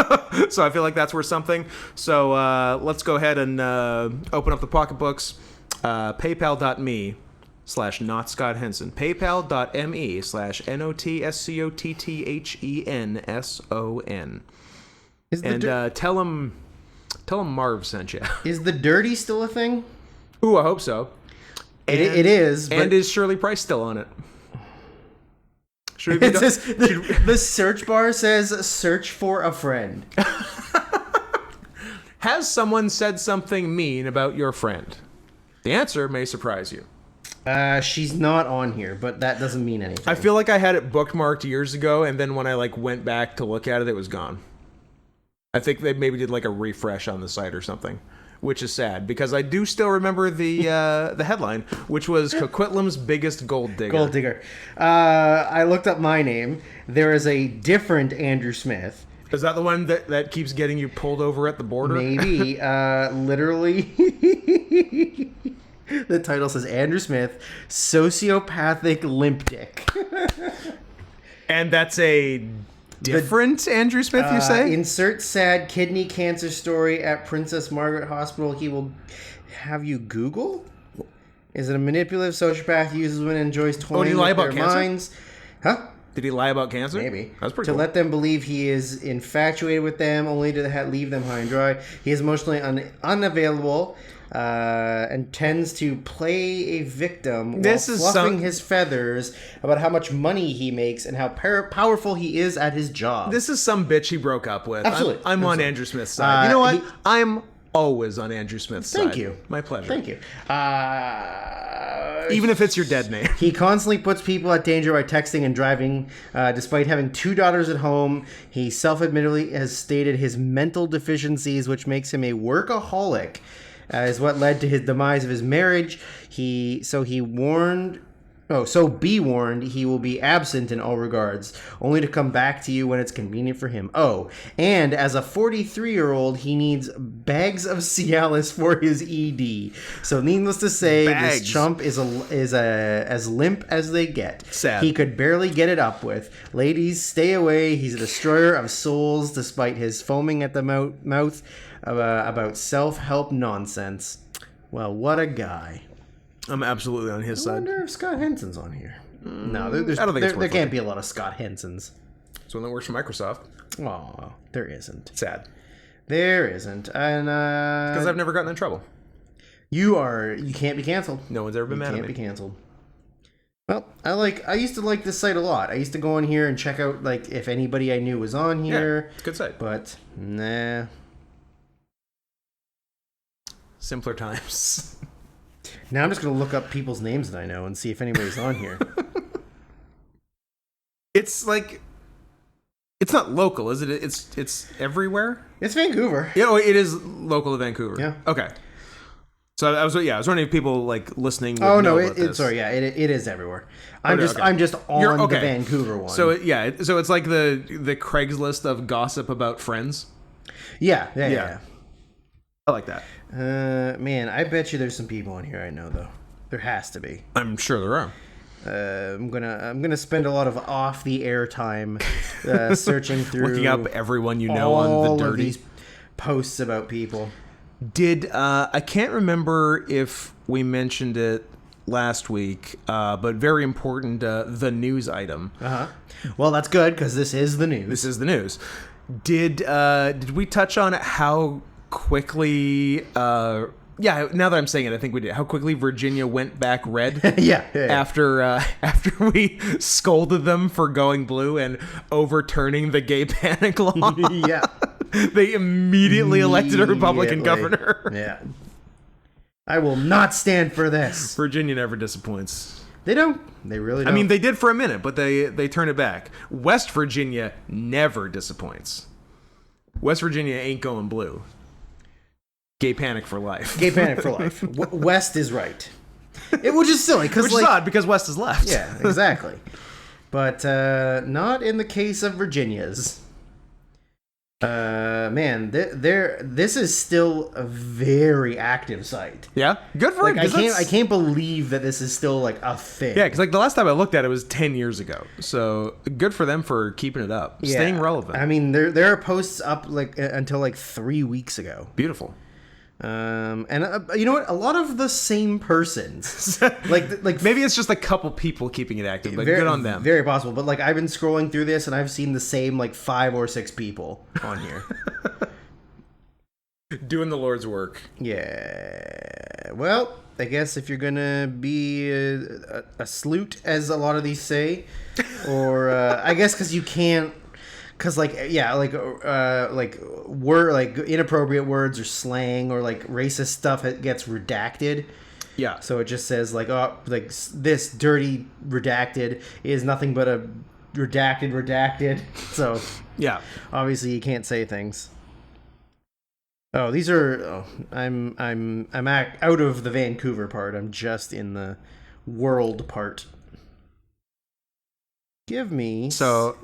So I feel like that's worth something. So let's go ahead and open up the pocketbooks. PayPal.me/NotScottHenson. PayPal.me/NOTSCOTTHENSON. And tell him Marv sent you. Is the dirty still a thing? Ooh, I hope so. It is. But and is Shirley Price still on it? It says, the search bar says search for a friend. Has someone said something mean about your friend? The answer may surprise you. She's not on here, but that doesn't mean anything. I feel like I had it bookmarked years ago, and then when I went back to look at it, it was gone. I think they maybe did a refresh on the site or something, which is sad because I do still remember the headline, which was Coquitlam's biggest gold digger. Gold digger. I looked up my name. There is a different Andrew Smith. Is that the one that keeps getting you pulled over at the border? Maybe. Literally. The title says Andrew Smith, sociopathic limp dick. And that's a different Andrew Smith, you say? Insert sad kidney cancer story at Princess Margaret Hospital. He will have you Google. Is it a manipulative sociopath who uses women and enjoys toying lie with about their cancer? minds? Huh? Did he lie about cancer? Maybe. That's pretty to cool. let them believe he is infatuated with them, only to leave them high and dry. He is emotionally unavailable and tends to play a victim while fluffing his feathers about how much money he makes and how powerful he is at his job. This is some bitch he broke up with. Absolutely. I'm on Andrew Smith's side. You know what? I'm always on Andrew Smith's side. Thank you. My pleasure. Thank you. Even if it's your dead name. He constantly puts people at danger by texting and driving. Despite having 2 daughters at home, he self-admittedly has stated his mental deficiencies, which makes him a workaholic, is what led to his demise of his marriage. So be warned, he will be absent in all regards, only to come back to you when it's convenient for him. Oh, and as a 43-year-old, he needs bags of Cialis for his ED. So needless to say, this chump is as limp as they get. Sad. He could barely get it up with. Ladies, stay away. He's a destroyer of souls, despite his foaming at the mouth about self-help nonsense. Well, what a guy. I'm absolutely on his I side. wonder if Scott Henson's on here. No, I don't think it's worth there can't be a lot of Scott Hensons. It's one that works for Microsoft. Oh, there isn't. Sad. There isn't. And Because I've never gotten in trouble. you can't be canceled. No one's ever been mad at Can't me. be canceled. Well, I used to like this site a lot. I used to go in here and check out like if anybody I knew was on here. Yeah, it's a good site. But nah. Simpler times. Now I'm just gonna look up people's names that I know and see if anybody's on here. It's like, it's not local, is it? It's everywhere. It's Vancouver. Yeah, it is local to Vancouver. Yeah. Okay. So I was wondering if people like listening. Would Oh know no, about this. sorry, yeah, it is everywhere. I'm Okay. just on You're- the okay. Vancouver one. So so it's like the Craigslist of gossip about friends. yeah. I like that. Man, I bet you there's some people on here I know though. There has to be. I'm sure there are. I'm gonna spend a lot of off the air time searching through, Looking up everyone you know all on the of dirty. these posts about people. Did I can't remember if we mentioned it last week, but very important, the news item. Well, that's good because this is the news. This is the news. Did we touch on how quickly? Yeah, now that I'm saying it, I think we did. How quickly Virginia went back red? yeah. After we scolded them for going blue and overturning the gay panic law. Yeah. They immediately elected a Republican Immediately. governor. Yeah. I will not stand for this. Virginia never disappoints. They don't. They really don't. I mean, they did for a minute, but they turn it back. West Virginia never disappoints. West Virginia ain't going blue. Gay panic for life. Gay panic for life. West is right. Which is silly because Which is odd because West is left. Yeah, exactly. But not in the case of Virginia's. Man, this is still a very active site. Yeah, good for Like it. I can't believe that this is still like a thing. Yeah, because like the last time I looked at it was 10 years ago. So good for them for keeping it up, Yeah. staying relevant. I mean, there are posts up like until like 3 weeks ago. Beautiful. And you know what? A lot of the same persons, like Maybe it's just a couple people keeping it active, but good on them. Very possible. But like I've been scrolling through this and I've seen the same like 5 or 6 people on here. Doing the Lord's work. Yeah. Well, I guess if you're gonna be a sleut, as a lot of these say, or I guess because you can't. Cause like inappropriate words or slang or like racist stuff gets redacted. Yeah. So it just says like this dirty redacted is nothing but a redacted. So Yeah. obviously you can't say things. Oh, these are. Oh, I'm out of the Vancouver part. I'm just in the world part. Give me. So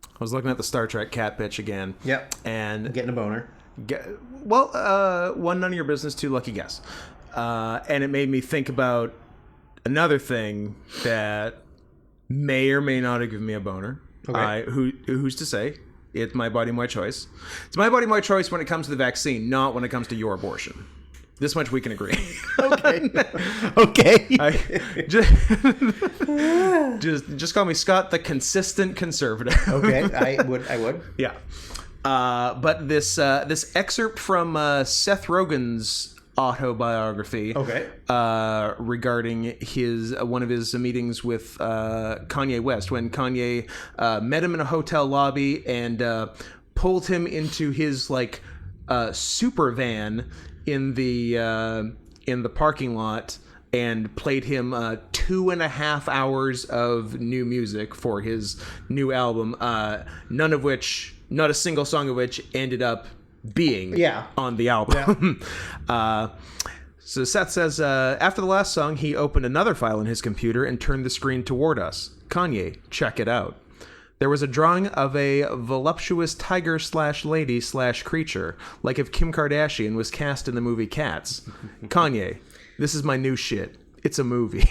I was looking at the Star Trek cat pitch again. Yep. And Getting a boner. one, none of your business, two, lucky guess. And it made me think about another thing that may or may not have given me a boner. Okay. Who's to say? It's my body, my choice. It's my body, my choice when it comes to the vaccine, not when it comes to your abortion. This much we can agree. Okay. Okay. Just call me Scott, the consistent conservative. Okay. I would. Yeah. But this excerpt from Seth Rogen's autobiography, regarding one of his meetings with Kanye West, when Kanye met him in a hotel lobby and pulled him into his like super van in the parking lot and played him 2.5 hours of new music for his new album, not a single song of which ended up being on the album. Yeah. So Seth says, after the last song, he opened another file in his computer and turned the screen toward us. Kanye, check it out. There was a drawing of a voluptuous tiger/lady/creature, like if Kim Kardashian was cast in the movie Cats. Kanye, this is my new shit. It's a movie.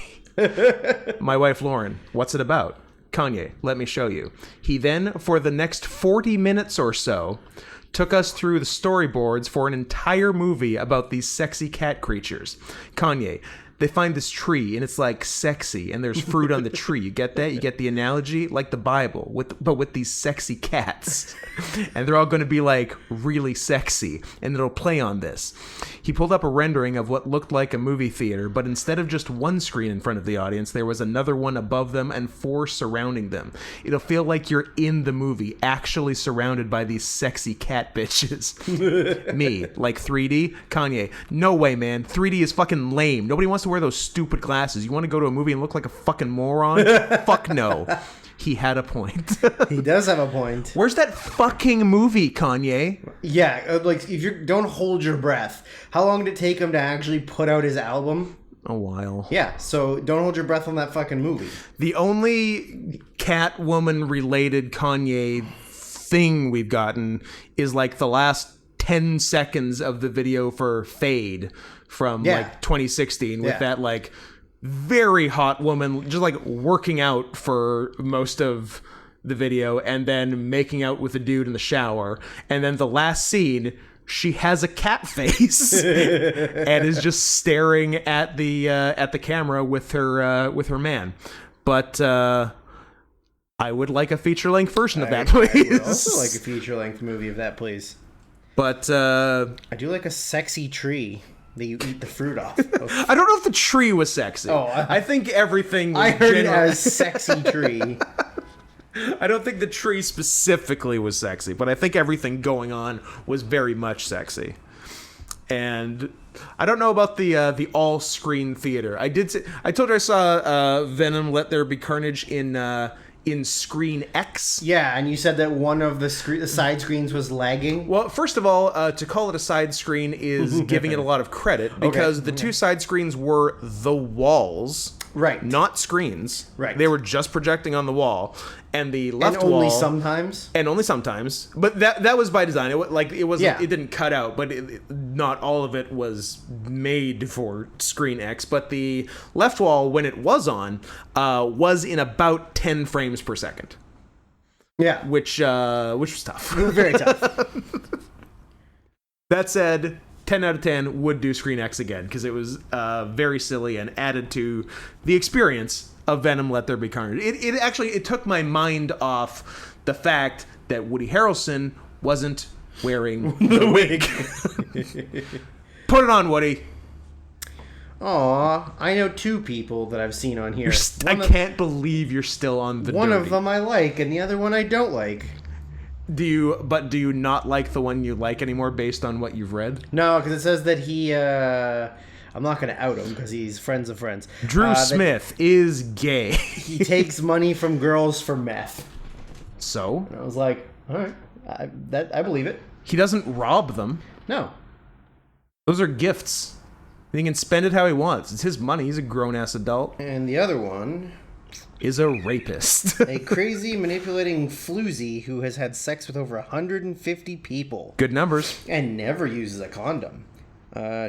My wife Lauren, what's it about? Kanye, let me show you. He then, for the next 40 minutes or so, took us through the storyboards for an entire movie about these sexy cat creatures. Kanye, they find this tree and it's like sexy and there's fruit on the tree. You get that? You get the analogy? Like the Bible, but with these sexy cats. And they're all going to be like really sexy and it'll play on this. He pulled up a rendering of what looked like a movie theater, but instead of just one screen in front of the audience, there was another one above them and 4 surrounding them. It'll feel like you're in the movie, actually surrounded by these sexy cat bitches. Me, like 3D? Kanye, no way, man. 3D is fucking lame. Nobody wants to wear those stupid glasses. You want to go to a movie and look like a fucking moron? Fuck no. He had a point. He does have a point. Where's that fucking movie, Kanye? Yeah, like if you don't hold your breath. How long did it take him to actually put out his album? A while. Yeah, so don't hold your breath on that fucking movie. The only Catwoman related Kanye thing we've gotten is like the last 10 seconds of the video for Fade from like 2016 with that like very hot woman just like working out for most of the video and then making out with a dude in the shower, and then the last scene she has a cat face and is just staring at the camera with her man. But I would like a feature-length version of that, please. I would also like a feature-length movie of that, please. But I do like a sexy tree that you eat the fruit off. I don't know if the tree was sexy. I think everything was I heard it as sexy tree. I don't think the tree specifically was sexy, but I think everything going on was very much sexy. And I don't know about the all-screen theater. I told her I saw Venom Let There Be Carnage in Screen X. Yeah, and you said that one of the side screens was lagging. Well, first of all, to call it a side screen is giving it a lot of credit because the 2 side screens were the walls, right? Not screens, right? They were just projecting on the wall, and the left and wall only sometimes. But that was by design. It didn't cut out, but not all of it was made for Screen X. But the left wall, when it was on, was in about 10 frames per second. Yeah, which was tough. Very tough. That said, 10 out of 10 would do Screen X again because it was very silly and added to the experience of Venom Let There Be Carnage. It took my mind off the fact that Woody Harrelson wasn't wearing the wig. Put it on, Woody. Aw, I know 2 people that I've seen on here. I can't believe you're still on the one dirty. of them I like and the other one I don't like. Do you not like the one you like anymore based on what you've read? No, because it says that he I'm not going to out him because he's friends of friends. Drew Smith is gay. He takes money from girls for meth. So? And I was like, all right, I believe it. He doesn't rob them. No. Those are gifts. He can spend it how he wants. It's his money. He's a grown-ass adult. And the other one is a rapist. A crazy, manipulating floozy who has had sex with over 150 people. Good numbers. And never uses a condom.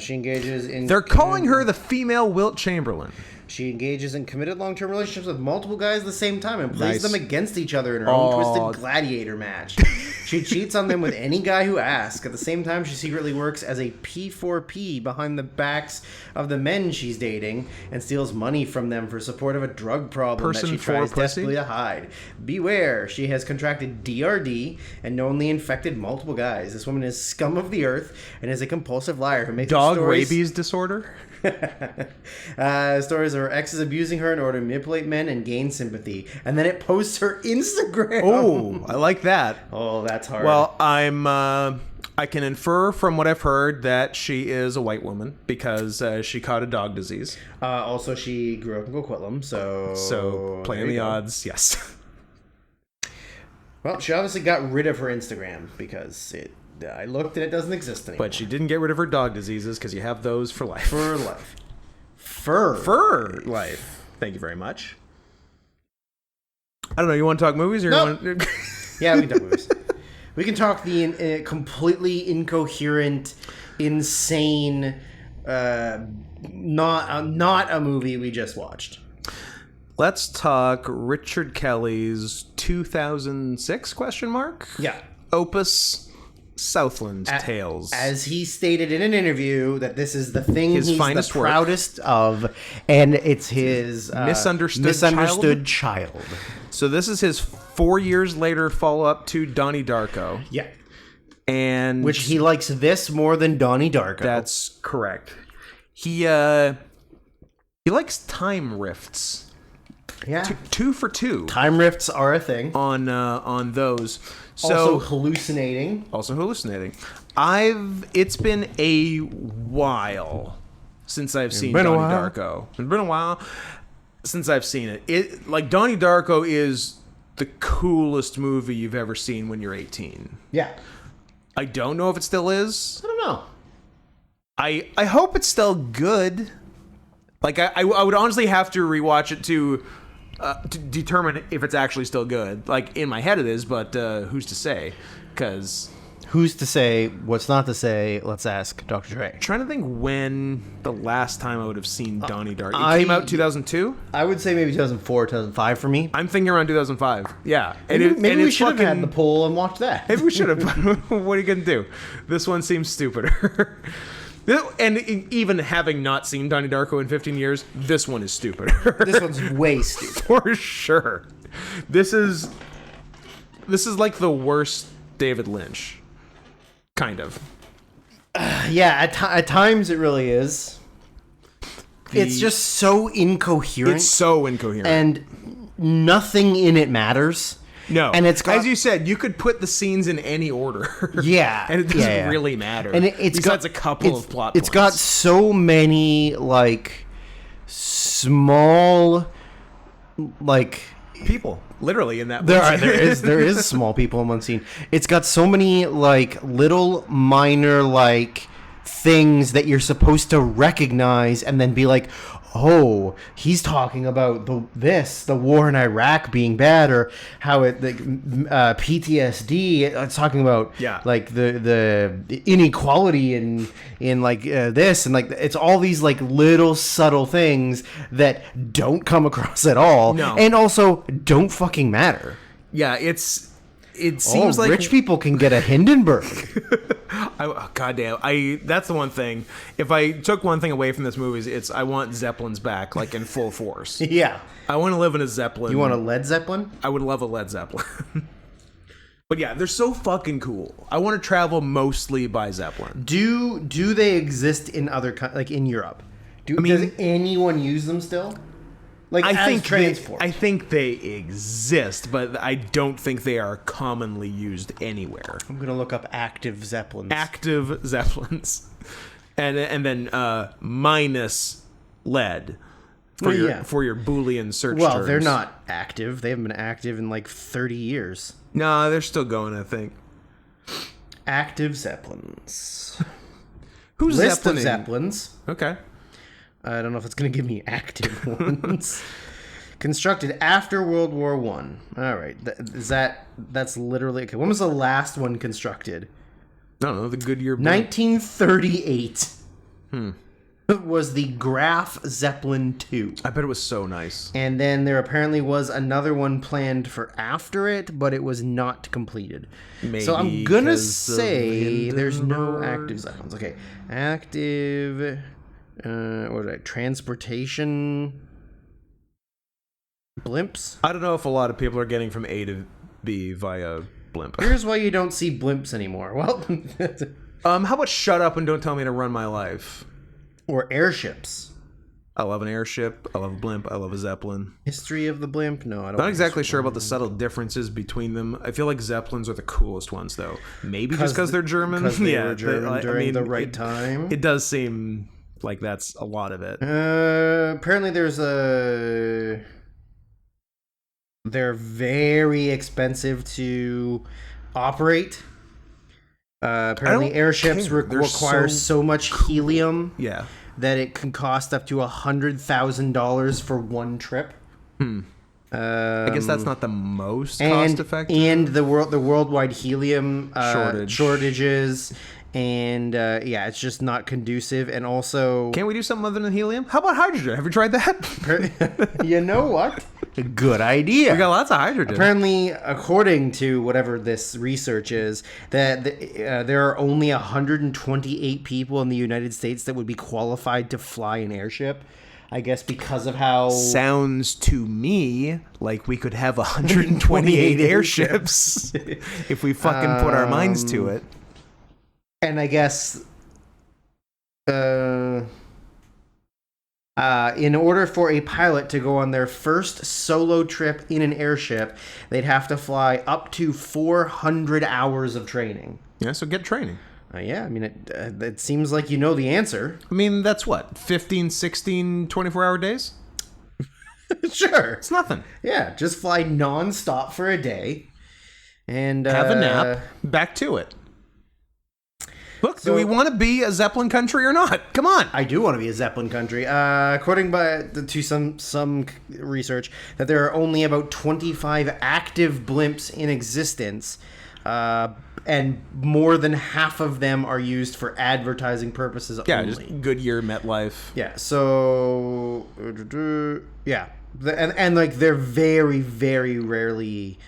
She engages in... They're calling her the female Wilt Chamberlain. She engages in committed long-term relationships with multiple guys at the same time and plays Nice. them against each other in her own twisted gladiator match. She cheats on them with any guy who asks. At the same time, she secretly works as a P4P behind the backs of the men she's dating and steals money from them for support of a drug problem that she tries desperately to hide. Beware, she has contracted DRD and knowingly infected multiple guys. This woman is scum of the earth and is a compulsive liar who makes Dog stories... rabies disorder? Stories of her exes abusing her in order to manipulate men and gain sympathy, and then it posts her Instagram. Oh, I like that. Oh, that's hard. Well, I can infer from what I've heard that she is a white woman because she caught a dog disease. Also, she grew up in Coquitlam, So playing the odds, yes. Well, she obviously got rid of her Instagram because I looked and it doesn't exist anymore. But she didn't get rid of her dog diseases because you have those for life. For life. For life. Thank you very much. I don't know. You want to talk movies or No. you want? Yeah, we can talk movies. We can talk the completely incoherent, insane, not a movie we just watched. Let's talk Richard Kelly's 2006 ? Yeah. Opus Southland Tales. As he stated in an interview that this is the thing His he's finest the work. proudest of, and it's his Misunderstood child. So this is his 4 years later follow-up to Donnie Darko. Yeah. And Which he likes this more than Donnie Darko. that's correct. He likes time rifts. yeah. Two for two Time rifts are a thing. on those. Also So hallucinating. also hallucinating. It's been a while since I've seen been a Donnie while. Darko. It's been a while since I've seen it. It like Donnie Darko is the coolest movie you've ever seen when you're 18. Yeah. I don't know if it still is. I don't know. I hope it's still good. Like I would honestly have to rewatch it to determine if it's actually still good. Like in my head it is, but who's to say? Because Who's to say? What's not to say? Let's ask Dr. Dre. trying to think when the last time I would have seen Donnie Darko. It came out 2002. I would say maybe 2004, 2005 for me. I'm thinking around 2005. Yeah, Maybe we it's should have had fucking- the poll and watched that. Maybe we should have. What are you gonna do? This one seems stupider. And even having not seen Donnie Darko in 15 years, this one is stupider. This one's way stupid. For sure. This is like the worst David Lynch. Kind of. Yeah, at times it really is. It's just so incoherent. It's so incoherent. and nothing in it matters. No. And it's got, as you said, you could put the scenes in any order. Yeah. And it doesn't yeah. really matter. And it's besides got a couple it's- of plot It's points. got so many like small like people literally in that there is small people in one scene. It's got so many like little minor like things that you're supposed to recognize and then be like, oh, he's talking about the war in Iraq being bad, or how it PTSD. It's talking about like the inequality in like this, and like it's all these like little subtle things that don't come across at all, and also don't fucking matter. Yeah, it seems like rich people can get a Hindenburg. Goddamn, that's the one thing. If I took one thing away from this movie, it's I want Zeppelins back, like in full force. Yeah, I want to live in a Zeppelin. You want a Led Zeppelin? I would love a Led Zeppelin. But yeah, they're so fucking cool. I want to travel mostly by Zeppelin. Do they exist in other like in Europe? Does anyone use them still? Like I think transport. I think they exist, but I don't think they are commonly used anywhere. I'm gonna look up active Zeppelins. Active Zeppelins, and then minus lead for your Boolean search. Well, terms. they're not active. They haven't been active in like 30 years. No, they're still going. I think. Active Zeppelins. Who's List of Zeppelining? Zeppelins. Okay. I don't know if it's going to give me active ones. Constructed after World War One. All right. That's literally... Okay, when was the last one constructed? I don't know, the Goodyear... 1938. was the Graf Zeppelin 2. I bet it was so nice. And then there apparently was another one planned for after it, but it was not completed. So I'm gonna 'cause of say there's no Hindenburg. active Zeppelins. Okay, active. What was that? Transportation blimps. I don't know if a lot of people are getting from A to B via blimp. Here's why you don't see blimps anymore. Well, How about shut up and don't tell me to run my life? or airships. I love an airship. I love a blimp. I love a Zeppelin. History of the blimp? No, I don't. Not exactly sure about the subtle differences between them. I feel like Zeppelins are the coolest ones, though. Maybe just because they're German. Because they were German during the right it, time. It does seem like that's a lot of it. Apparently they're very expensive to operate. Apparently airships require so much helium Yeah. that it can cost up to $100,000 for one trip. I guess that's not the most cost effective. And the worldwide helium shortages, and it's just not conducive. And also, Can't we do something other than helium? How about hydrogen? Have you tried that? you know what? Good idea. We got lots of hydrogen. Apparently, according to whatever this research is, that there are only 128 people in the United States that would be qualified to fly an airship. I guess because of how Sounds to me like we could have 128 airships if we fucking put our minds to it. And I guess in order for a pilot to go on their first solo trip in an airship, they'd have to fly up to 400 hours of training. Yeah, so get training. Yeah, I mean, it seems like you know the answer. I mean, that's what, 15, 16, 24-hour days? Sure. It's nothing. Yeah, just fly nonstop for a day. And Have a nap. Back to it. Look, do we want to be a Zeppelin country or not? Come on. I do want to be a Zeppelin country. According to some research, that there are only about 25 active blimps in existence, and more than half of them are used for advertising purposes Yeah, only. just Goodyear, MetLife. Yeah. So yeah, and like they're very, very rarely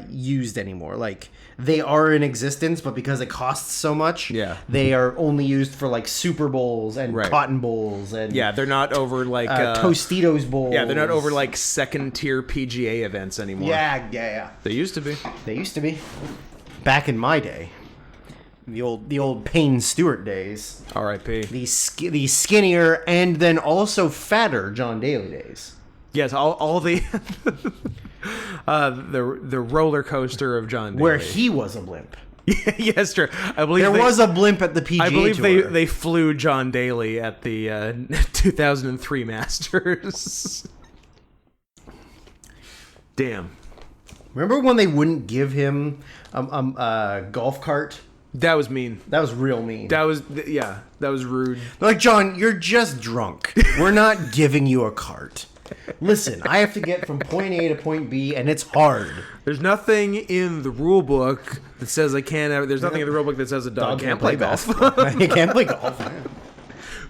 used anymore. Like they are in existence, but because it costs so much, they are only used for like Super Bowls and Cotton Bowls and they're not over like Tostitos Bowls. Yeah, they're not over like second tier PGA events anymore. Yeah. They used to be. They used to be. Back in my day, the old Payne Stewart days. R.I.P. The skinnier and then also fatter John Daly days. Yes, all the the roller coaster of John Daly. Where he was a blimp. Yes, true. I believe there was a blimp at the PGA I believe Tour. they flew John Daly at the 2003 Masters. Damn. Remember when they wouldn't give him a golf cart? That was mean. That was real mean. That was rude. They're like, John, you're just drunk. We're not giving you a cart. Listen, I have to get from point A to point B, and it's hard. There's nothing in the rule book that says I can't have. There's nothing in the rule book that says a dog can't play golf. You can't play golf.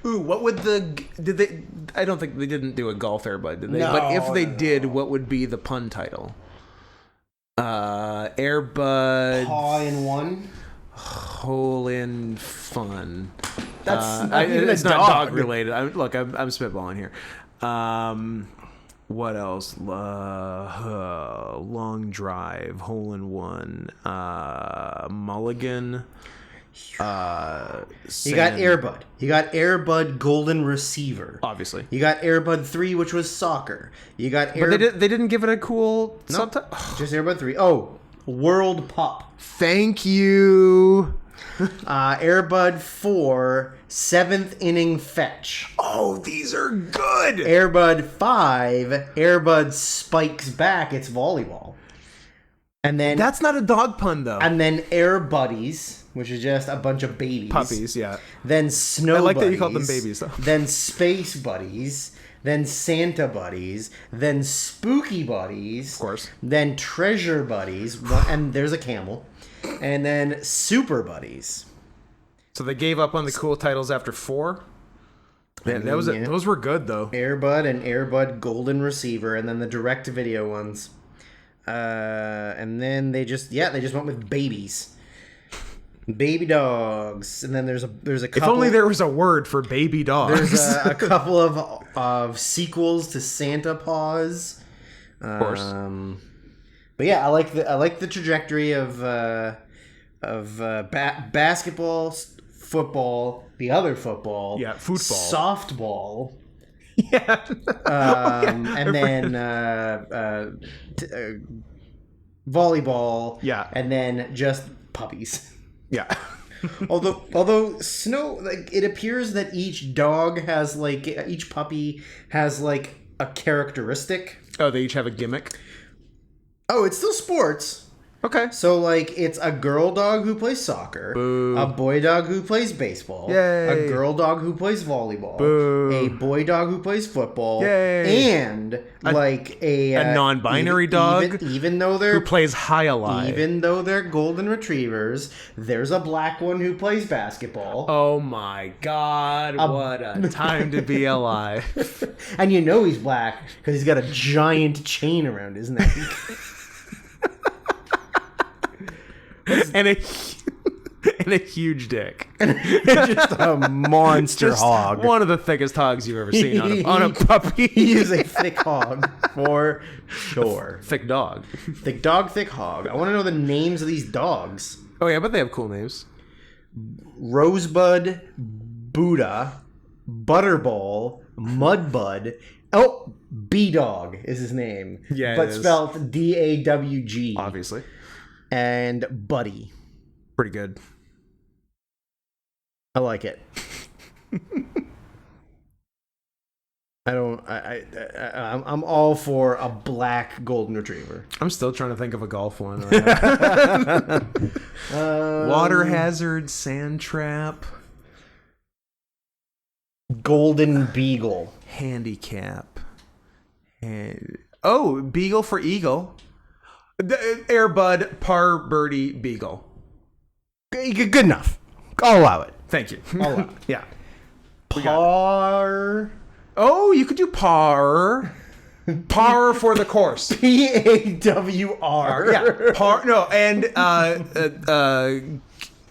Ooh, what would did they? I don't think they didn't do a golf Airbud, did they? No, but if they did, what would be the pun title? Airbud Paw in one. Hole in fun. That's not even it's a not dog. dog related. I'm spitballing here. What else? Long drive, hole in one, mulligan. You got Airbud. You got Airbud Golden Receiver. Obviously. You got Airbud 3, which was soccer. You got But they didn't give it a cool subtitle. just Airbud 3. Oh, World Pup. Thank you. Airbud 4, 7th Inning Fetch. Oh, these are good. Airbud 5, Airbud Spikes Back. It's volleyball. And then That's not a dog pun though. And then Air Buddies, which is just a bunch of babies. Puppies, yeah. Then Snow I like Buddies. that you called them babies, though. Then Space Buddies. Then Santa Buddies. Then Spooky Buddies. Of course. Then Treasure Buddies. And there's a camel. And then Super Buddies. So So they gave up on the cool titles after 4. Man, those were good though. Airbud and Airbud Golden Receiver, and then the direct-to-video ones. And then they just went with babies. Baby dogs. And then there's a couple... If only there was a word for baby dogs. There's a couple of sequels to Santa Paws. Of course. But yeah, I like the trajectory of basketball, football, the other football, football, softball, yeah, and then volleyball, yeah, and then just puppies. Yeah. although Snow, like, it appears that each puppy has like a characteristic. Oh, they each have a gimmick. Oh, it's still sports. Okay. So, like, it's a girl dog who plays soccer, Boo. A boy dog who plays baseball, Yay. A girl dog who plays volleyball, Boo. A boy dog who plays football, Yay. And a non-binary dog even though they're who plays high-a-lie. Even though they're golden retrievers, there's a black one who plays basketball. Oh my God! What a time to be alive! And you know he's black because he's got a giant chain around his neck. and a huge dick. Just a monster hog. One of the thickest hogs you've ever seen on a puppy. He is a thick hog, for sure. Thick dog. Thick dog, thick hog. I want to know the names of these dogs. Oh yeah, but they have cool names. Rosebud, Buddha, Butterball, Mudbud. Oh, B-Dog is his name. Yeah, but it is. spelled D-A-W-G. Obviously. And Buddy. Pretty good. I like it. I'm all for a black golden retriever. I'm still trying to think of a golf one. Water hazard, sand trap, golden beagle, handicap. Beagle for eagle. Airbud, par, birdie, beagle. Good enough. I'll allow it. Thank you. I'll allow it. Yeah. Par. Oh, you could do par. Par for the course. P-A-W-R. Yeah. Par. No, and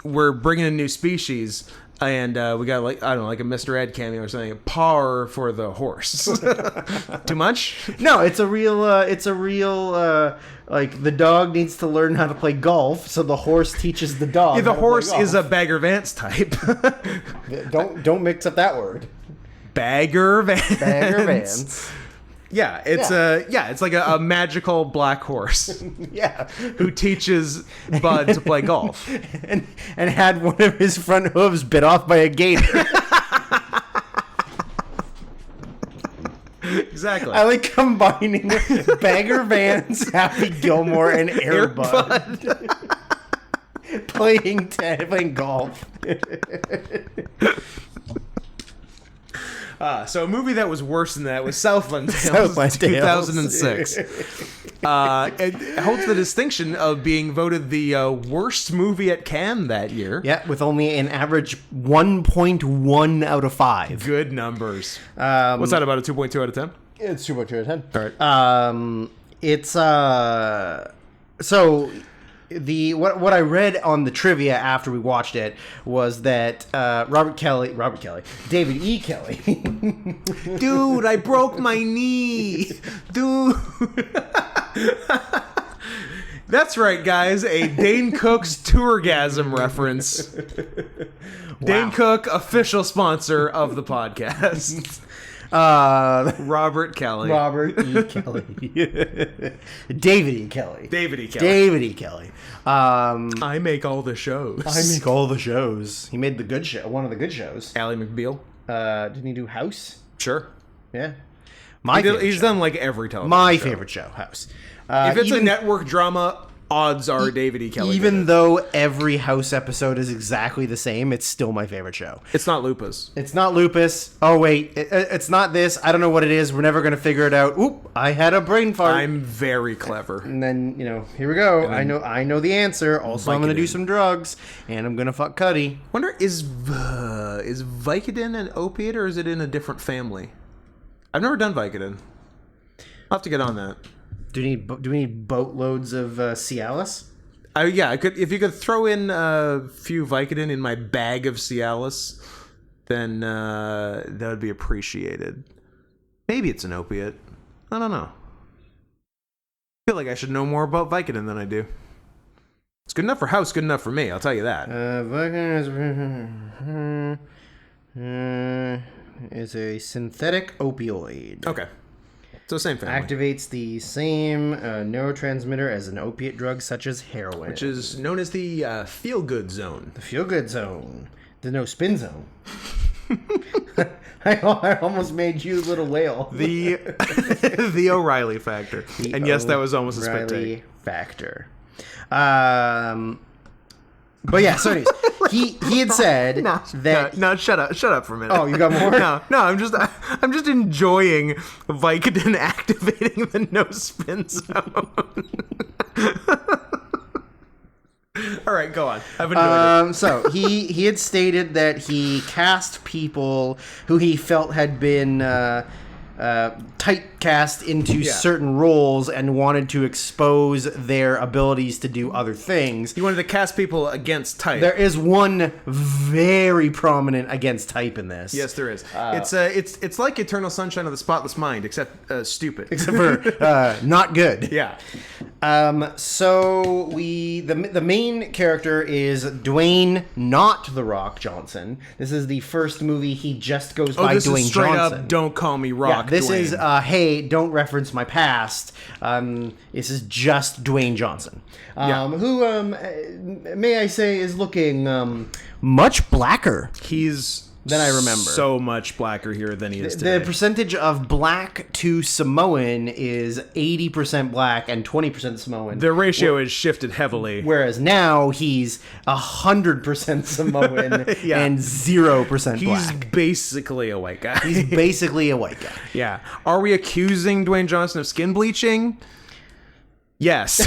we're bringing a new species. And we got like a Mr. Ed cameo or something. Par for the horse. Too much? No, it's a real. Like, the dog needs to learn how to play golf, so the horse teaches the dog. Yeah, the how to play horse golf. is a Bagger Vance type. Don't mix up that word. Bagger Vance. Bagger Vance. Yeah, it's like a magical black horse. Yeah, who teaches Bud to play golf, and had one of his front hooves bit off by a gator. Exactly. I like combining Bagger Vance, Happy Gilmore, and Airbud playing golf. So a movie that was worse than that was Southland Tales, Southland Tales. 2006. It holds the distinction of being voted the worst movie at Cannes that year. Yeah, with only an average 1.1 out of 5. Good numbers. What's that, about a 2.2 out of 10? It's 2.2 out of 10. All right. It's so what I read on the trivia after we watched it was that David E. Kelly. Dude, I broke my knee. Dude. That's right, guys. A Dane Cook's Tourgasm reference. Wow. Dane Cook, official sponsor of the podcast. Robert Kelly. Robert E. Kelly. David E. Kelly. David E. Kelly. David E. Kelly. I make all the shows. I make all the shows. He made the good show, one of the good shows. Ally McBeal. Didn't he do House? Sure. Yeah. He's done like every television My show. favorite show, House. If it's a network drama, odds are David E. Kelly. Even did it. though every House episode is exactly the same, it's still my favorite show. It's not lupus. It's not lupus. Oh wait, it's not this. I don't know what it is. We're never gonna figure it out. Oop! I had a brain fart. I'm very clever. And then here we go. I know the answer. Also, I'm gonna do some drugs, and I'm gonna fuck Cuddy. Wonder is Vicodin an opiate or is it in a different family? I've never done Vicodin. I'll have to get on that. Do we need boatloads of Cialis? Yeah, I could. If you could throw in a few Vicodin in my bag of Cialis, then that would be appreciated. Maybe it's an opiate. I don't know. I feel like I should know more about Vicodin than I do. It's good enough for House, good enough for me. I'll tell you that. Vicodin is a synthetic opioid. Okay. So same family. Activates the same neurotransmitter as an opiate drug such as heroin. Which is known as the feel-good zone. The feel-good zone. The no-spin zone. I almost made you Little Whale. The O'Reilly factor. And yes, that was almost a spit take. O'Reilly factor. But yeah, so anyways, he had said that... No, shut up for a minute. Oh, you got more? No, I'm just enjoying Vicodin activating the no spin zone. All right, go on. I've enjoyed it. So he had stated that he cast people who he felt had been typecast into certain roles and wanted to expose their abilities to do other things. He wanted to cast people against type. There is one very prominent against type in this. Yes, there is. It's like Eternal Sunshine of the Spotless Mind, except stupid. Except for not good. Yeah. So the main character is Dwayne, not The Rock Johnson. This is the first movie he just goes by this Dwayne is straight Johnson. up, don't call me Rock. Yeah, this Dwayne. is hey, don't reference my past. This is just Dwayne Johnson, who may I say is looking much blacker. Than I remember. So much blacker here than he is today. The percentage of black to Samoan is 80% black and 20% Samoan. The ratio is shifted heavily. Whereas now he's 100% Samoan and 0% black. He's basically a white guy. He's basically a white guy. Yeah. Are we accusing Dwayne Johnson of skin bleaching? Yes.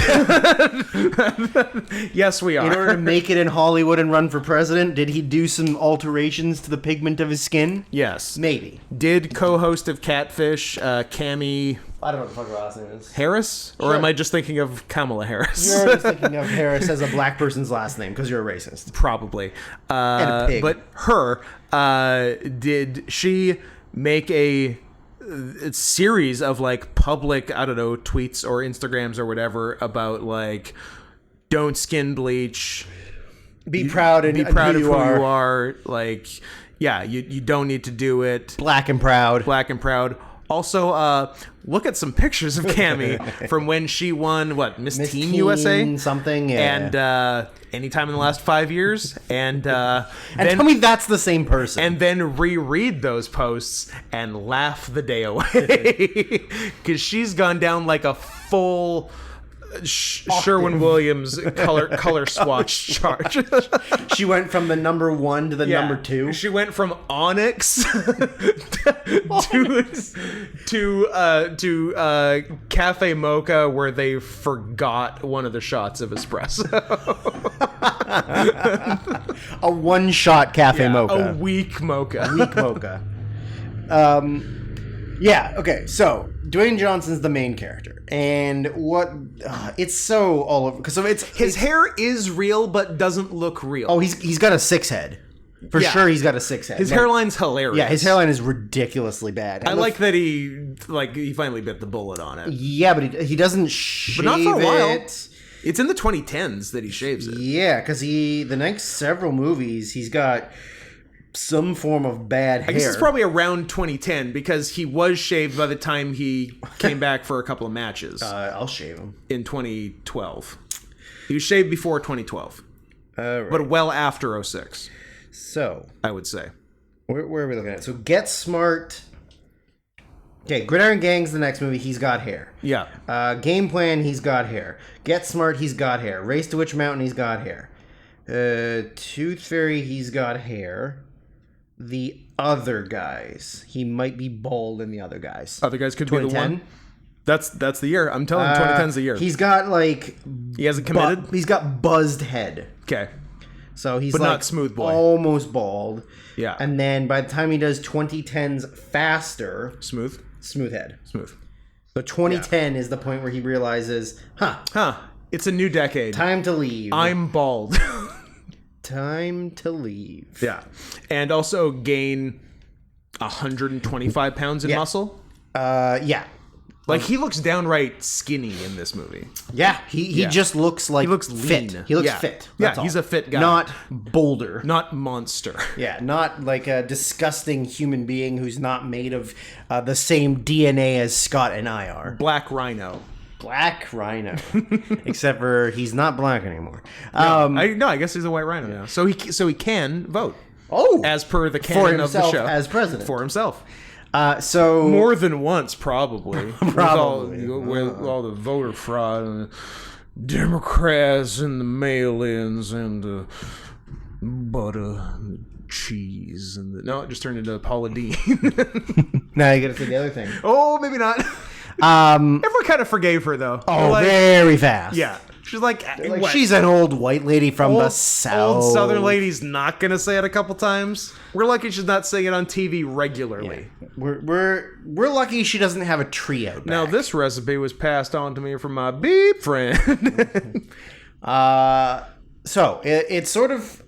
Yes, we are. In order to make it in Hollywood and run for president, did he do some alterations to the pigment of his skin? Yes. Maybe. Did co-host of Catfish, Cami... I don't know what the fuck her last name is. Harris? Or Sure. am I just thinking of Kamala Harris? You're just thinking of Harris as a black person's last name because you're a racist. Probably. And a pig. But her, did she make a series of like public, I don't know, tweets or Instagrams or whatever about like, don't skin bleach, Be proud of who you are. Like, yeah, you don't need to do it. Black and proud. Black and proud. Also, look at some pictures of Cammy from when she won Miss Teen USA something, yeah. and anytime in the last 5 years, and and then, tell me that's the same person. and then reread those posts and laugh the day away because she's gone down like a full Sherwin-Williams color swatch chart. She went from the number 1 to the number 2. She went from Onyx to Cafe Mocha, where they forgot one of the shots of espresso. A one-shot cafe mocha. A weak mocha. Weak mocha. Yeah, okay, so Dwayne Johnson's the main character. And what... it's so all over... Because His hair is real, but doesn't look real. Oh, he's got a 6 head. For sure he's got a 6 head. His hairline's hilarious. Yeah, his hairline is ridiculously bad. And I like that he finally bit the bullet on it. Yeah, but he doesn't shave But not for a while. it. It's in the 2010s that he shaves it. Yeah, because the next several movies, he's got some form of bad hair. I guess it's probably around 2010 because he was shaved by the time he came back for a couple of matches. I'll shave him. In 2012. He was shaved before 2012. Right. But well after 06, So, I would say. where are we looking at? So, Get Smart Okay, Gridiron Gang's the next movie. He's got hair. Yeah. Game Plan, he's got hair. Get Smart, he's got hair. Race to Witch Mountain, he's got hair. Tooth Fairy, he's got hair. The other guys, he might be bald in the other guys. Other guys could be the 2010? one. That's the year. I'm telling you, 2010's the year. He's got like He hasn't committed? he's got buzzed head. Okay. So he's But like not smooth boy. almost bald. Yeah. And then by the time he does 2010's Faster, Smooth. smooth head. Smooth. So 2010 is the point where he realizes, Huh. It's a new decade. time to leave. I'm bald. Time to leave. Yeah. And also gain 125 pounds in Yeah. muscle. Yeah. Like, he looks downright skinny in this movie. Yeah, he just looks like He looks fit. lean. He looks Yeah. fit. Yeah, That's all. he's a fit guy. Not boulder. Not monster. Yeah, not like a disgusting human being who's not made of the same DNA as Scott and I are. Black Rhino. Black Rhino. Except for he's not black anymore. I guess he's a white rhino now. So he can vote. As per the canon for of the himself show. as president. For himself. So More than once, probably. Probably. With all the voter fraud and the Democrats and the mail-ins and the butter and the cheese and the... No, it just turned into Paula Deen. now you gotta say the other thing. Oh, maybe not. Everyone kind of forgave her, though. Oh, Like, very fast. yeah. She's like what? She's an old white lady from the south. Old Southern lady's not gonna say it a couple times. We're lucky she's not saying it on TV regularly. We're lucky she doesn't have a tree out back. Now this recipe was passed on to me from my beep friend. So it sort of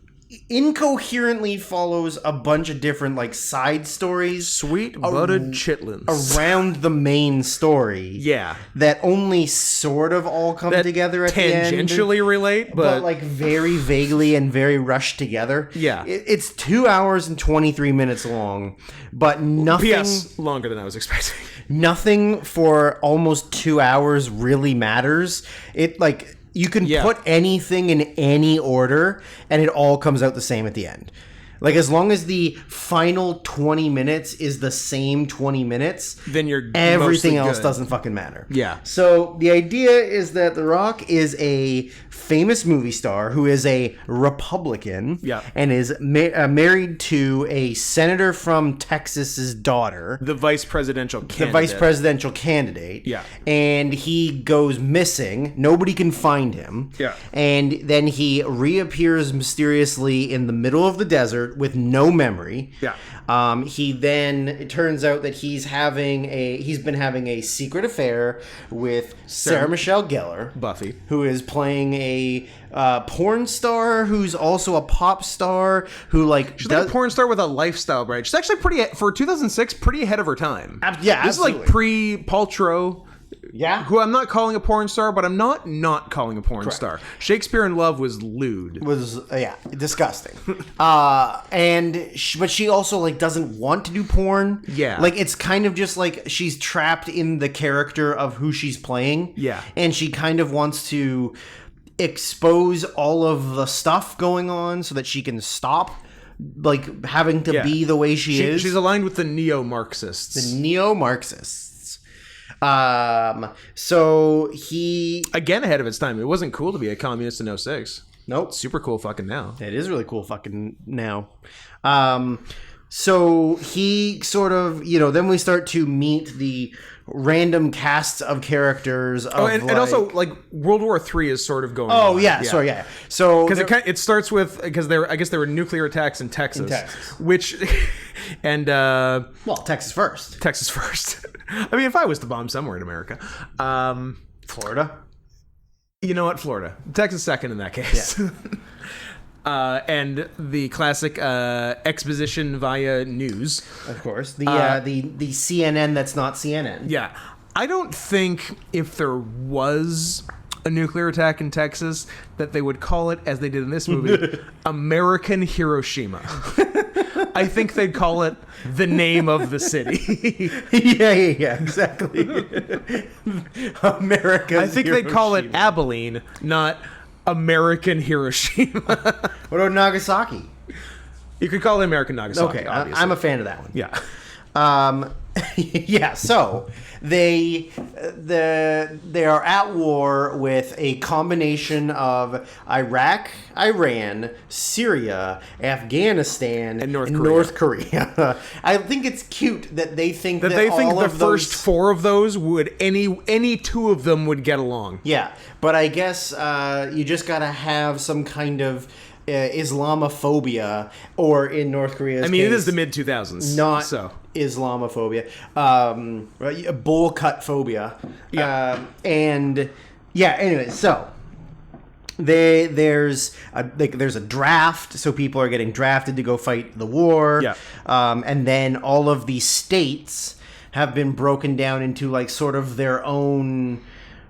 incoherently follows a bunch of different like side stories Sweet buttered chitlins around the main story. Yeah. That only sort of all come That together at the end. tangentially relate, But like very vaguely and very rushed together. Yeah. It's 2 hours and 23 minutes long, but nothing. P.S. longer than I was expecting. Nothing for almost 2 hours really matters. It like you can put anything in any order and it all comes out the same at the end. Like as long as the final 20 minutes is the same 20 minutes, Then you're everything mostly else good. doesn't fucking matter. Yeah. So the idea is that The Rock is a famous movie star who is a Republican. Yeah. And is married to a senator from Texas's daughter. The vice presidential candidate. The vice presidential candidate. Yeah. And he goes missing. Nobody can find him. Yeah. And then he reappears mysteriously in the middle of the desert with no memory. Yeah. He then, it turns out that he's been having a secret affair with Sarah Michelle Gellar. Buffy. Who is playing a porn star who's also a pop star who like She's like a porn star with a lifestyle brand. She's actually for 2006, pretty ahead of her time. Yeah, This is like pre-Paltrow. Yeah. Who I'm not calling a porn star, but I'm not calling a porn star. Shakespeare in Love was lewd. Was disgusting. But she also like doesn't want to do porn. Yeah. Like it's kind of just like she's trapped in the character of who she's playing. Yeah. And she kind of wants to expose all of the stuff going on so that she can stop like having to be the way she is. She's aligned with the neo-Marxists. The neo-Marxists. So he Again, ahead of its time. It wasn't cool to be a communist in 06. Nope. Super cool fucking now. It is really cool fucking now. So he sort of, then we start to meet the random casts of characters. And also, like, World War III is sort of going on. Oh, yeah, sorry, yeah. So... Because it starts with... Because I guess there were nuclear attacks in Texas. Which... And... well, Texas first. Texas first. I mean, if I was to bomb somewhere in America. Florida? You know what? Florida. Texas second in that case. Yeah. And the classic exposition via news. Of course. The CNN that's not CNN. Yeah. I don't think if there was a nuclear attack in Texas that they would call it, as they did in this movie, American Hiroshima. I think they'd call it the name of the city. yeah, exactly. America. I think they'd call it Abilene, not American Hiroshima. What about Nagasaki? You could call it American Nagasaki. Okay, obviously. I'm a fan of that one. Yeah. Yeah, so they are at war with a combination of Iraq, Iran, Syria, Afghanistan, And North North Korea. I think it's cute that they think that They think all the of those, first 4 of those would any 2 of them would get along. Yeah, but I guess you just gotta have some kind of Islamophobia, or in North Korea's I mean, it case, is the mid 2000s. not so. Islamophobia, bowl cut phobia. Yeah. And yeah, anyway, so there's a draft, so people are getting drafted to go fight the war. Yeah. And then all of these states have been broken down into like sort of their own,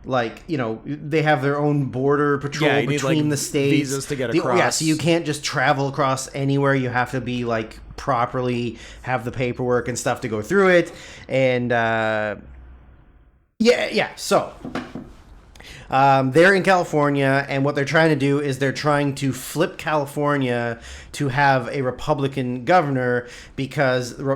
like, you know, they have their own border patrol Yeah, you need, between like, the states. visas to get Yeah, across. so you can't just travel across anywhere. You have to be like properly have the paperwork and stuff to go through it. And so they're in California, and what they're trying to do is they're trying to flip California to have a Republican governor, because due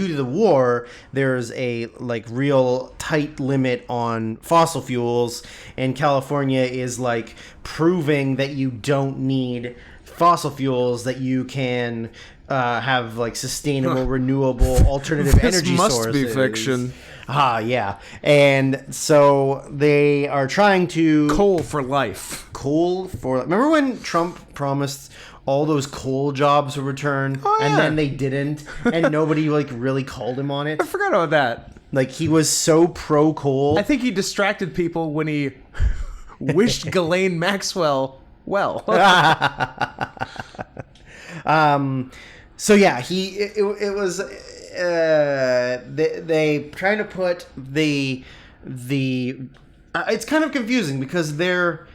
to the war, there's a like real tight limit on fossil fuels, and California is like proving that you don't need fossil fuels, that you can have like sustainable, renewable, alternative energy must sources. be fiction. Yeah. And so they are trying to Coal for life. remember when Trump promised all those coal jobs would return, Oh, and yeah. then they didn't, and nobody like really called him on it? I forgot about that. Like, he was so pro coal. I think he distracted people when he wished Ghislaine Maxwell well. So yeah, it was they trying to put the it's kind of confusing because they're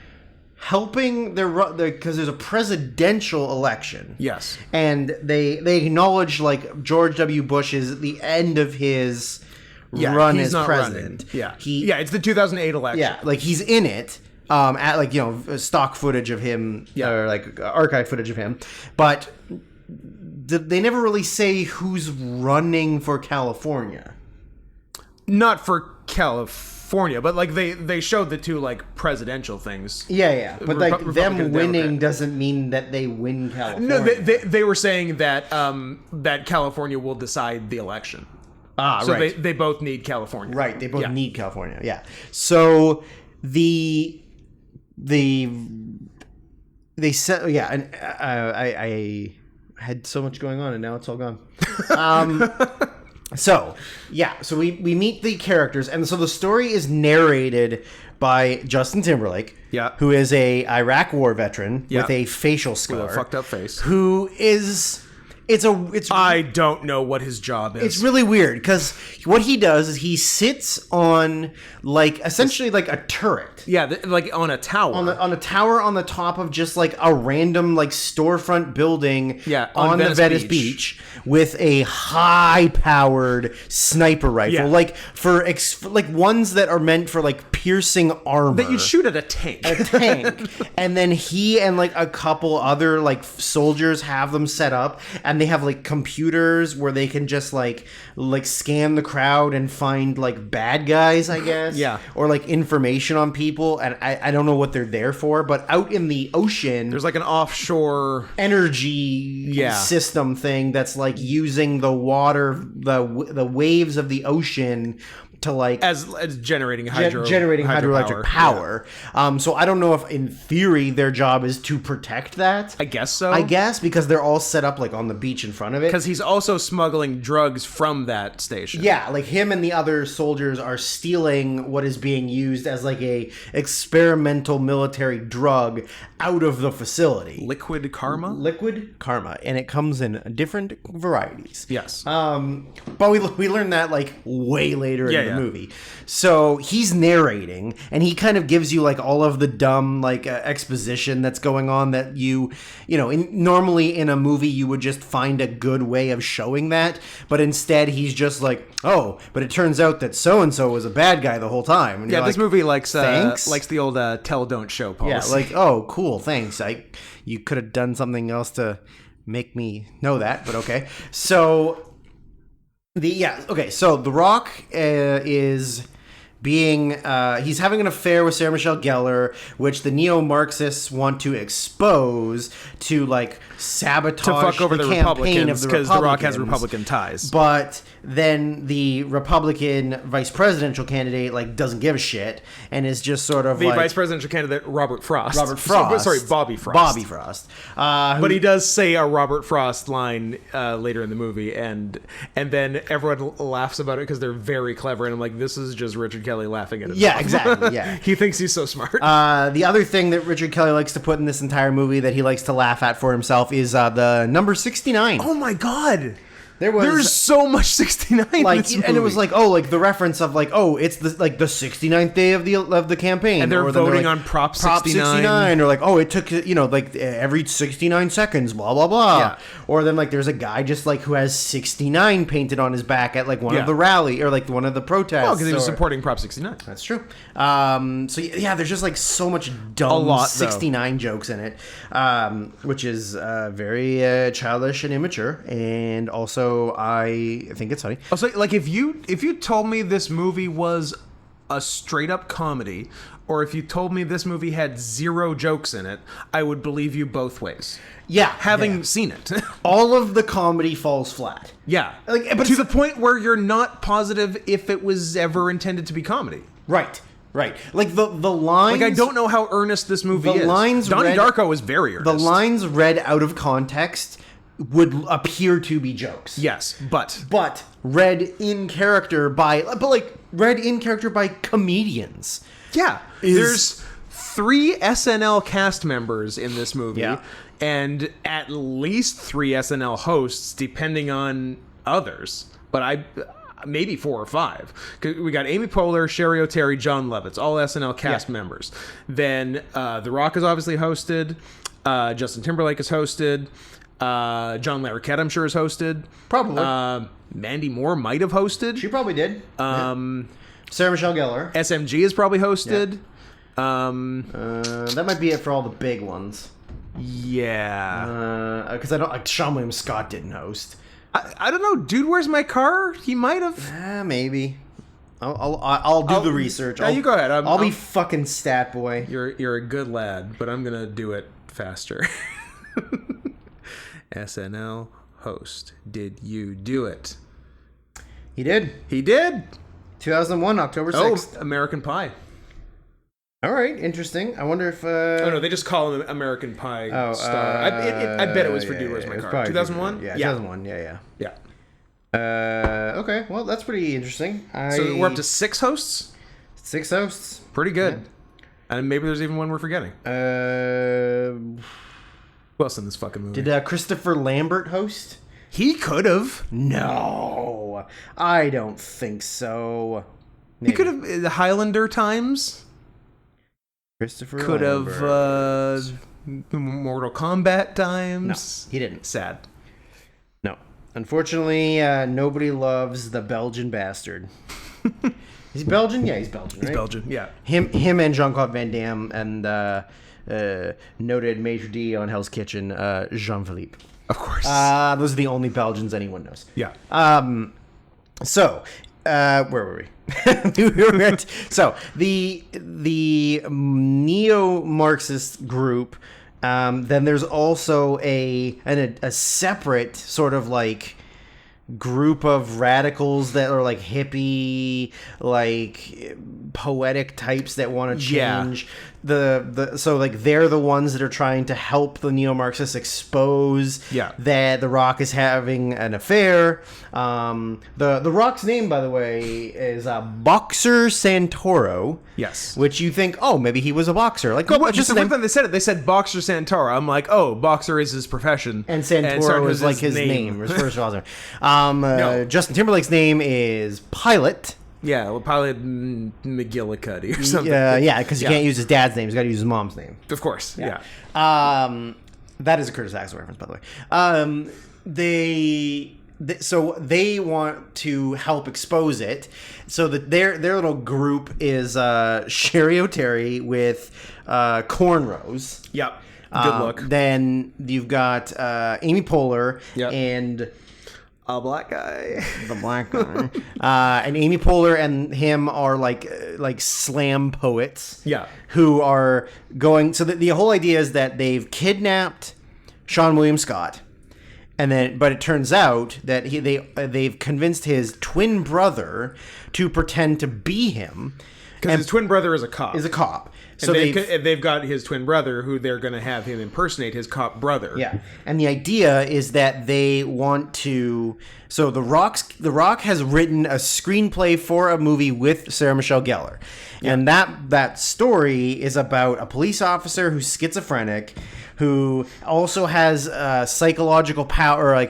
helping because there's a presidential election. Yes. And they acknowledge like George W. Bush is at the end of his run he's as not president. running. Yeah. It's the 2008 election. Yeah, like he's in it. At like, you know, stock footage of him, or like archive footage of him, but they never really say who's running for California. Not for California, but like they showed the 2 like presidential things. Yeah, but like Republican them and winning Democrat. doesn't mean that they win California. No, they were saying that that California will decide the election. So right. they both need California. Right, they both Yeah. need California. Yeah. So they said, yeah, and I had so much going on, and now it's all gone. So we meet the characters, and so the story is narrated by Justin Timberlake, who is a Iraq war veteran with a facial scar, a fucked up face, who is. I don't know what his job is. It's really weird because what he does is he sits on like essentially like a turret. Yeah, like on a tower. On a tower on the top of just like a random like storefront building. Yeah, on the Venice Beach with a high-powered sniper rifle, Yeah. like for like ones that are meant for like piercing armor that you'd shoot at a tank. And then he and like a couple other like soldiers have them set up, and they have like computers where they can just like scan the crowd and find like bad guys, I guess. Yeah. Or like information on people, and I don't know what they're there for, but out in the ocean There's like an offshore energy system thing that's like using the water, the waves of the ocean to like as generating hydroelectric power. So I don't know if in theory their job is to protect that. I guess so. I guess because they're all set up like on the beach in front of it. Because he's also smuggling drugs from that station. Yeah, like him and the other soldiers are stealing what is being used as like a experimental military drug out of the facility. Liquid karma, and it comes in different varieties. Yes. But we learned that like way later in the movie. So he's narrating, and he kind of gives you like all of the dumb like exposition that's going on that you know normally in a movie you would just find a good way of showing that, but instead he's just like, oh, but it turns out that so and so was a bad guy the whole time. And yeah, you're this like, movie likes thanks? the old tell don't show policy. Yeah, like, oh, cool, thanks. You could have done something else to make me know that, but okay. So Okay, so The Rock is being he's having an affair with Sarah Michelle Gellar, which the neo-Marxists want to expose to like sabotage To fuck over the campaign Republicans of because The Rock has Republicans. Republican ties. But then the Republican vice presidential candidate like doesn't give a shit and is just sort of The like vice presidential candidate, Robert Frost. Bobby Frost. Bobby Frost. But he does say a Robert Frost line later in the movie, and then everyone laughs about it because they're very clever. And I'm like, this is just Richard Kelly laughing at himself. Yeah, exactly. Yeah. He thinks he's so smart. The other thing that Richard Kelly likes to put in this entire movie that he likes to laugh at for himself is the number 69. Oh my god. There's so much 69 in like, this movie. and it was like, oh, like the reference of like, oh, it's the 69th day of the campaign, and they're or then voting like, on Prop 69, or like, oh, it took like every 69 seconds, blah blah blah. Yeah. Or then like there's a guy just like who has 69 painted on his back at like one of the rally or like one of the protests. Well, because he was supporting Prop 69. That's true. So yeah, there's just like so much dumb 69 jokes in it, which is very childish and immature, and also I think it's funny. Also, like if you told me this movie was a straight up comedy, or if you told me this movie had zero jokes in it, I would believe you both ways. Yeah, having seen it. All of the comedy falls flat. Yeah, like, but to the point where you're not positive if it was ever intended to be comedy. Right. Like the lines. Like I don't know how earnest this movie is. Lines Donnie Darko is very earnest. The lines read out of context would appear to be jokes. Yes, but read in character by comedians. Yeah, there's 3 SNL cast members in this movie, and at least 3 SNL hosts, depending on others. But maybe 4 or 5. We got Amy Poehler, Sherry O'Terry, John Lovitz, all SNL cast members. Then The Rock is obviously hosted. Justin Timberlake is hosted. John Larroquette, I'm sure, is hosted. Probably. Mandy Moore might have hosted. She probably did. Sarah Michelle Gellar. SMG is probably hosted. That might be it for all the big ones. Yeah. Because I don't like Sean William Scott didn't host. I don't know, Dude, Where's My Car? He might have. Maybe. I'll do the research. You go ahead. I'll be fucking stat boy. You're a good lad, but I'm gonna do it faster. SNL host. Did you do it? He did. 2001, October 6th. Oh, American Pie. All right, interesting. I wonder if... Oh, no, they just call him American Pie star. I bet it was for Dude, Where's My Car? 2001? Yeah, 2001, yeah. Okay, well, that's pretty interesting. So we're up to 6 hosts? 6 hosts. Pretty good. Yeah. And maybe there's even one we're forgetting. Who else in this fucking movie? Did Christopher Lambert host? He could have. No, I don't think so. Maybe. He could have. The Highlander times. Christopher could Lambert. Have Mortal Kombat times. No, he didn't. Sad. No, unfortunately, nobody loves the Belgian bastard. Is he Belgian? Yeah, he's Belgian. Right? He's Belgian. Yeah. Him, and Jean-Claude Van Damme and noted Maitre d' on Hell's Kitchen, Jean-Philippe. Of course. Those are the only Belgians anyone knows. Yeah. So, where were we? So the neo-Marxist group. Then there's also a separate sort of like group of radicals that are like hippie, like poetic types that want to change so like they're the ones that are trying to help the neo-Marxists expose that The Rock is having an affair. The Rock's name, by the way, is Boxer Santoro. Yes. Which you think, oh, maybe he was a boxer. Like, just the time they said it, they said Boxer Santoro. I'm like, oh, boxer is his profession, and Santoro is like his name, his first father. No. Justin Timberlake's name is Pilot. Yeah, well, Pilot McGillicuddy or something. Yeah, because you can't use his dad's name. He's got to use his mom's name. Of course, yeah. That is a Curtis Axel reference, by the way. So they want to help expose it. So that their little group is Sherry O'Terry with cornrows. Yep. Good look. Then you've got Amy Poehler and A black guy. The black guy. And Amy Poehler and him are like slam poets. Yeah. Who are going. So the whole idea is that they've kidnapped Sean William Scott, but it turns out that they've convinced his twin brother to pretend to be him. Because his twin brother is a cop. So they've got his twin brother, who they're going to have him impersonate his cop brother. Yeah, and the idea is that they want to. So The Rock has written a screenplay for a movie with Sarah Michelle Gellar, and that story is about a police officer who's schizophrenic, who also has psychological power,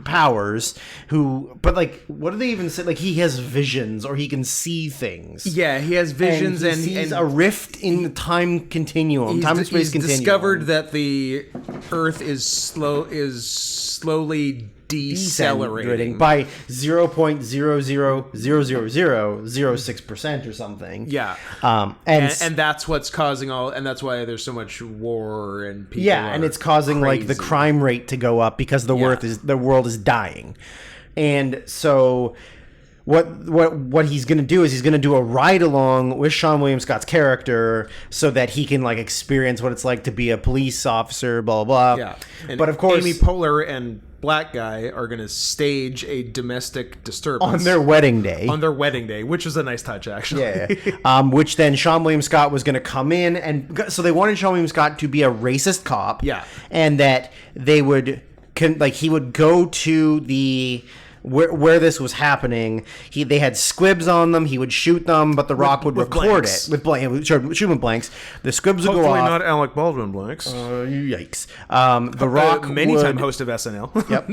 powers. But what do they even say? Like, he has visions, or he can see things. Yeah, he has visions, and he sees a rift in the time continuum, time and space continuum. He's discovered that the Earth is slowly decelerating by 0.00006% or something. Yeah, and that's what's causing and that's why there's so much war and people. Yeah, and it's causing crazy. the crime rate to go up because the world is dying, and so. What he's going to do is he's going to do a ride along with Sean William Scott's character so that he can experience what it's like to be a police officer, blah, blah, blah. Yeah. And but of course, Amy Poehler and Black Guy are going to stage a domestic disturbance on their wedding day. Which was a nice touch, actually. Yeah. Which then Sean William Scott was going to come in, and so they wanted Sean William Scott to be a racist cop. Yeah. And that he would go to the where this was happening. They had squibs on them. He would shoot them, but The Rock would record it with blanks. Shoot with blanks. The squibs would go off. Hopefully not Alec Baldwin blanks. Yikes. The Rock, many-time host of SNL. Yep.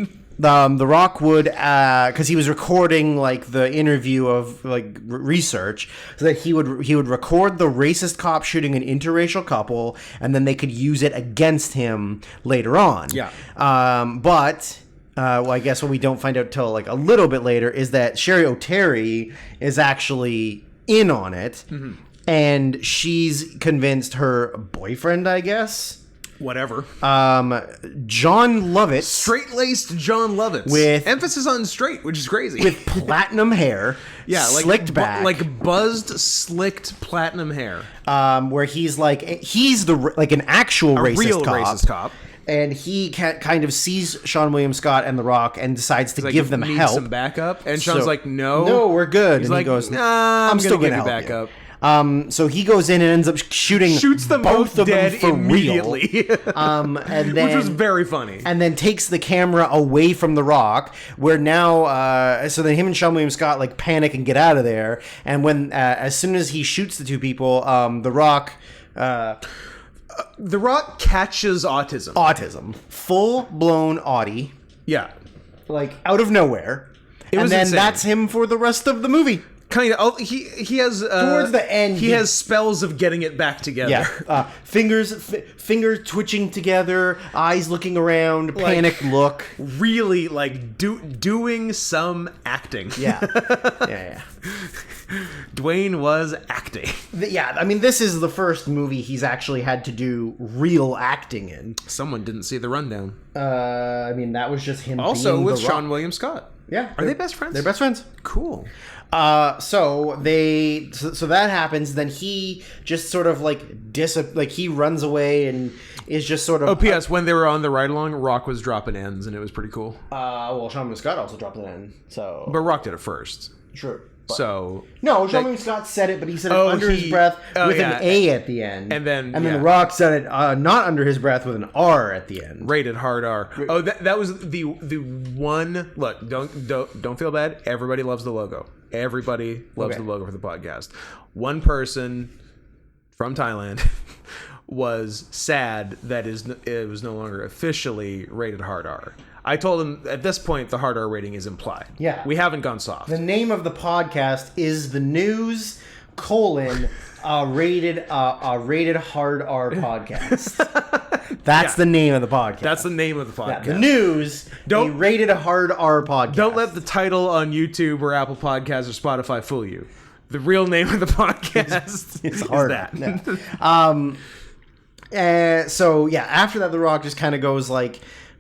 The Rock would, because he was recording the interview of research, so that he would record the racist cop shooting an interracial couple, and then they could use it against him later on. Yeah. But. I guess what we don't find out till a little bit later is that Sherry O'Terry is actually in on it, and she's convinced her boyfriend, I guess. Whatever. John Lovitz. Straight-laced John Lovitz. With emphasis on straight, which is crazy. With platinum hair. Yeah, slicked back. Buzzed, slicked platinum hair. Where he's an actual racist cop. And he kind of sees Sean William Scott and The Rock and decides to give them help. Some backup. And Sean's no. No, we're good. He's and he goes, nah, I'm still going to give you backup. So he goes in and ends up shoots them both of dead them for immediately. And then, which was very funny. And then takes the camera away from The Rock, where now, so then him and Sean William Scott panic and get out of there. And when as soon as he shoots the two people, The Rock catches autism. Full-blown Audi. Yeah. Out of nowhere. And then insane. that's him for the rest of the movie. Kind of. He has... towards the end... He has spells of getting it back together. Yeah. Fingers twitching together, eyes looking around, panicked look. Really, doing some acting. Yeah. Yeah. Dwayne was acting. Yeah, I mean, this is the first movie he's actually had to do real acting in. Someone didn't see the rundown. I mean, that was just him. Also being with The Rock. Sean William Scott. Yeah. Are they best friends? They're best friends. Cool. So that happens. Then he just sort of he runs away and is just sort of. Oh, P.S. When they were on the ride along, Rock was dropping ends, and it was pretty cool. Well, Sean William Scott also dropped an end. So. But Rock did it first. Sure. So no, Sean William Scott said it, but he said it under his breath with an A at the end, and then The Rock said it not under his breath with an R at the end. Rated hard R. Oh, that was the one. Look, don't feel bad. Everybody loves the logo. Everybody loves the logo for the podcast. One person from Thailand was sad that it was no longer officially rated hard R. I told him at this point the hard R rating is implied. Yeah. We haven't gone soft. The name of the podcast is The News, rated hard R podcast. That's the name of the podcast. That's the name of the podcast. Yeah, The News, a rated hard R podcast. Don't let the title on YouTube or Apple Podcasts or Spotify fool you. The real name of the podcast is hard. that. So yeah, after that, The Rock just kind of goes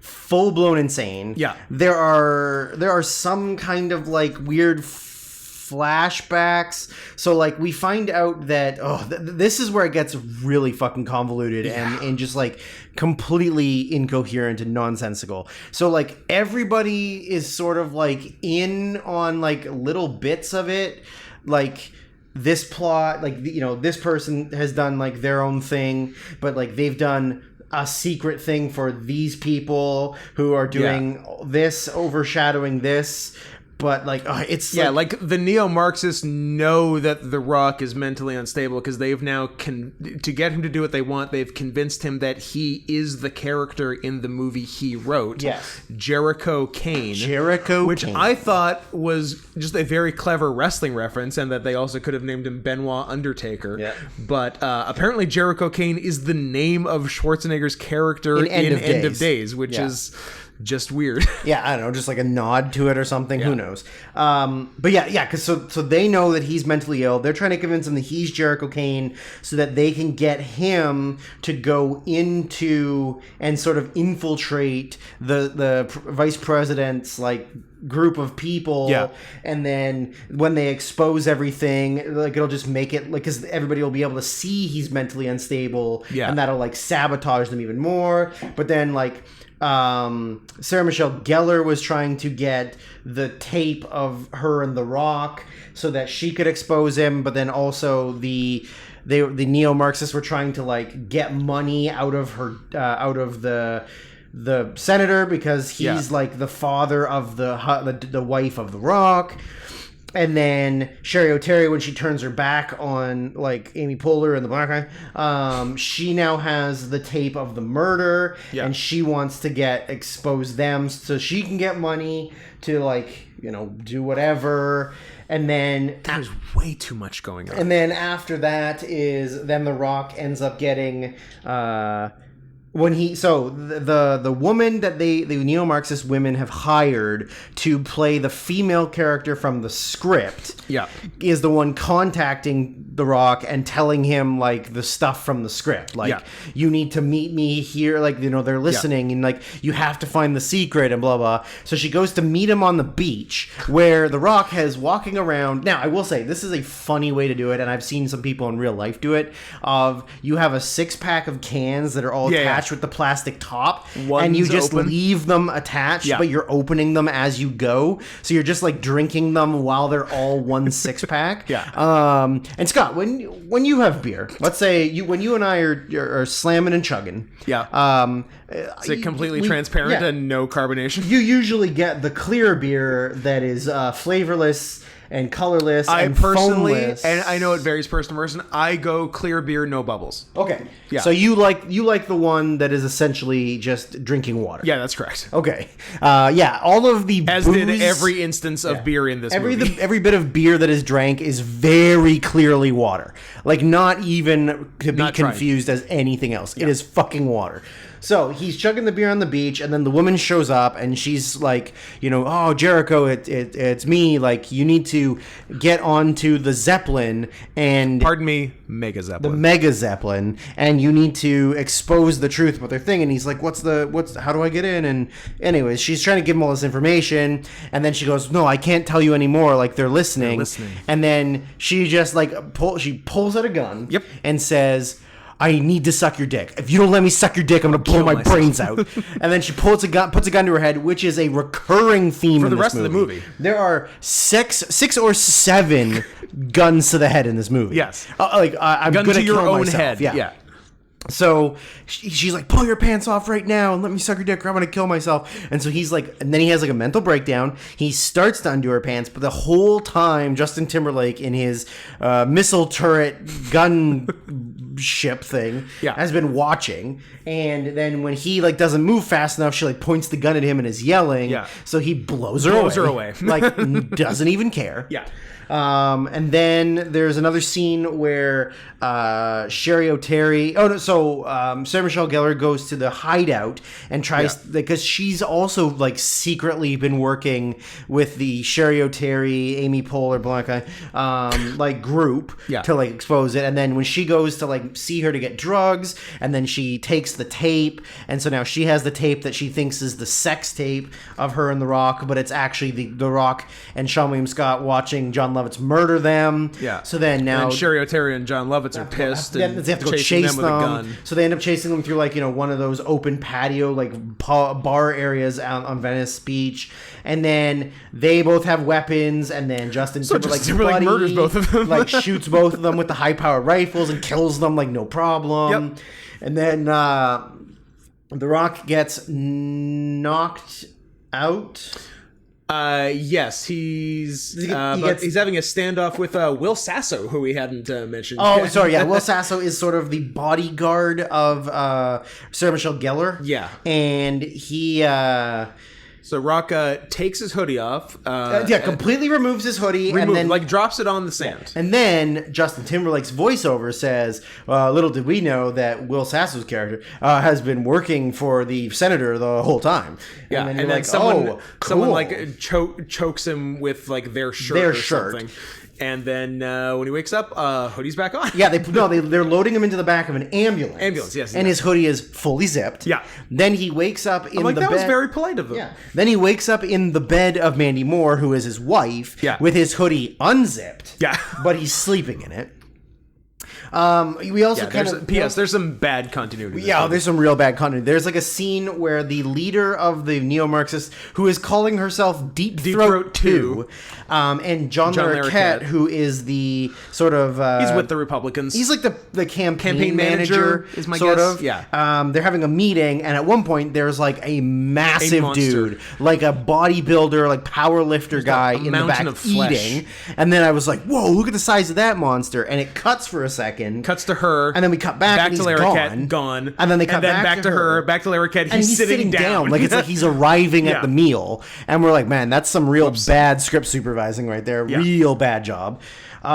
full blown insane. Yeah. There are some kind of like weird flashbacks. So like we find out that this is where it gets really fucking convoluted and just like completely incoherent and nonsensical. So like everybody is sort of like in on like little bits of it, like this plot, like this person has done like their own thing, but like they've done a secret thing for these people who are doing this, overshadowing this. But like it's like the neo-Marxists know that The Rock is mentally unstable because they've now to get him to do what they want, they've convinced him that he is the character in the movie he wrote. Yes. Jericho Kane. Which Kane. I thought was just a very clever wrestling reference, and that they also could have named him Benoit Undertaker. Yeah. But apparently Jericho Kane is the name of Schwarzenegger's character in End of Days, which is just weird. Yeah, I don't know, just like a nod to it or something. Who knows? But because so they know that he's mentally ill. They're trying to convince him that he's Jericho Kane so that they can get him to go into and sort of infiltrate the vice president's like group of people. Yeah. And then when they expose everything, like it'll just make it like, because everybody will be able to see he's mentally unstable. Yeah. And that'll like sabotage them even more. But then like Sarah Michelle Gellar was trying to get the tape of her and The Rock so that she could expose him, but then also the neo-Marxists were trying to like get money out of her out of the senator because he's like the father of the wife of The Rock. And then Sherry O'Terry, when she turns her back on like Amy Poehler and the black guy, she now has the tape of the murder, and she wants to expose them so she can get money to like do whatever. And then there's way too much going on. And then after that then The Rock ends up getting the woman that the neo-Marxist women have hired to play the female character from the script is the one contacting The Rock and telling him like the stuff from the script, like you need to meet me here, like they're listening and like you have to find the secret and blah blah. So she goes to meet him on the beach where The Rock has walking around. Now I will say this is a funny way to do it, and I've seen some people in real life do it. You have a 6-pack of cans that are all attached with the plastic top, and you just leave them attached, but you're opening them as you go, so you're just like drinking them while they're all one 6-pack. And Scott, when you have beer, let's say when you and I are slamming and chugging, is it completely transparent and no carbonation? You usually get the clear beer that is flavorless and colorless and foamless. And I know it varies person to person, I go clear beer, no bubbles. Okay. Yeah. So you like the one that is essentially just drinking water. Yeah, that's correct. Okay. All of the As booze, did every instance of beer in this movie. Every bit of beer that is drank is very clearly water. Like not even to be confused as anything else. It is fucking water. So he's chugging the beer on the beach, and then the woman shows up, and she's like, oh, Jericho, it's me. Like, you need to get onto the Zeppelin and... Pardon me, Mega Zeppelin. The Mega Zeppelin, and you need to expose the truth about their thing. And he's like, how do I get in? And anyways, she's trying to give him all this information, and then she goes, no, I can't tell you anymore. Like, they're listening. And then she just, like, pulls out a gun and says... I need to suck your dick. If you don't let me suck your dick, I'm going to blow my brains out. And then she puts a gun to her head, which is a recurring theme for in the this rest movie. of the movie. There are six or seven guns to the head in this movie. Yes. I'm gun going to your own myself. head. Yeah. So she's like, pull your pants off right now and let me suck your dick or I'm going to kill myself. And so he's like, and then he has like a mental breakdown. He starts to undo her pants, but the whole time Justin Timberlake in his missile turret gun ship thing has been watching. And then when he like doesn't move fast enough, she like points the gun at him and is yelling. So he blows her away. Like doesn't even care. And then there's another scene where Sherry O'Terry. Sarah Michelle Gellar goes to the hideout and tries because she's also like secretly been working with the Sherry O'Terry, Amy Poehler, like group to like expose it. And then when she goes to like like see her to get drugs, and then she takes the tape, and so now she has the tape that she thinks is the sex tape of her and The Rock, but it's actually the Rock and Sean William Scott watching John Lovitz murder them. Yeah. So then now and Sherry O'Terry and John Lovitz are pissed they and have to go chasing chase them with a gun. So they end up chasing them through like one of those open patio like bar areas out on Venice Beach, and then they both have weapons, and then Justin Timberlake murders both of them, like shoots both of them with the high powered rifles and kills them like no problem. Yep. And then The Rock gets knocked out. Yes, he's having a standoff with Will Sasso, who we hadn't mentioned. Oh, sorry, yeah. Will Sasso is sort of the bodyguard of Sarah Michelle Gellar. Yeah. And he... So Rock takes his hoodie off. Completely removes his hoodie and then drops it on the sand. And then Justin Timberlake's voiceover says, "Little did we know that Will Sasso's character has been working for the senator the whole time." Yeah, and then like, someone cool. like chokes him with like their shirt something. And then when he wakes up, hoodie's back on. Yeah, they're loading him into the back of an ambulance. Yes. And his hoodie is fully zipped. Yeah. Then he wakes up in the bed. That was very polite of them. Yeah. Then he wakes up in the bed of Mandy Moore, who is his wife, with his hoodie unzipped. Yeah. But he's sleeping in it. We also there's some bad continuity. Yeah, there's some real bad continuity. There's like a scene where the leader of the neo-Marxists, who is calling herself Deep Throat 2, and John Larroquette, who is the sort of... he's with the Republicans. He's like the campaign manager, is my sort guess. of. Yeah. They're having a meeting, and at one point, there's like a massive dude, like a bodybuilder, like power lifter guy in the back of flesh. eating. And then I was like, whoa, look at the size of that monster. And it cuts for a second. Cuts to her, and then we cut back to Larroquette, gone, and then they cut back to her, back to Larroquette. He's sitting down, like it's like he's arriving at the meal, and we're like, man, that's some real bad script supervising right there, real bad job. He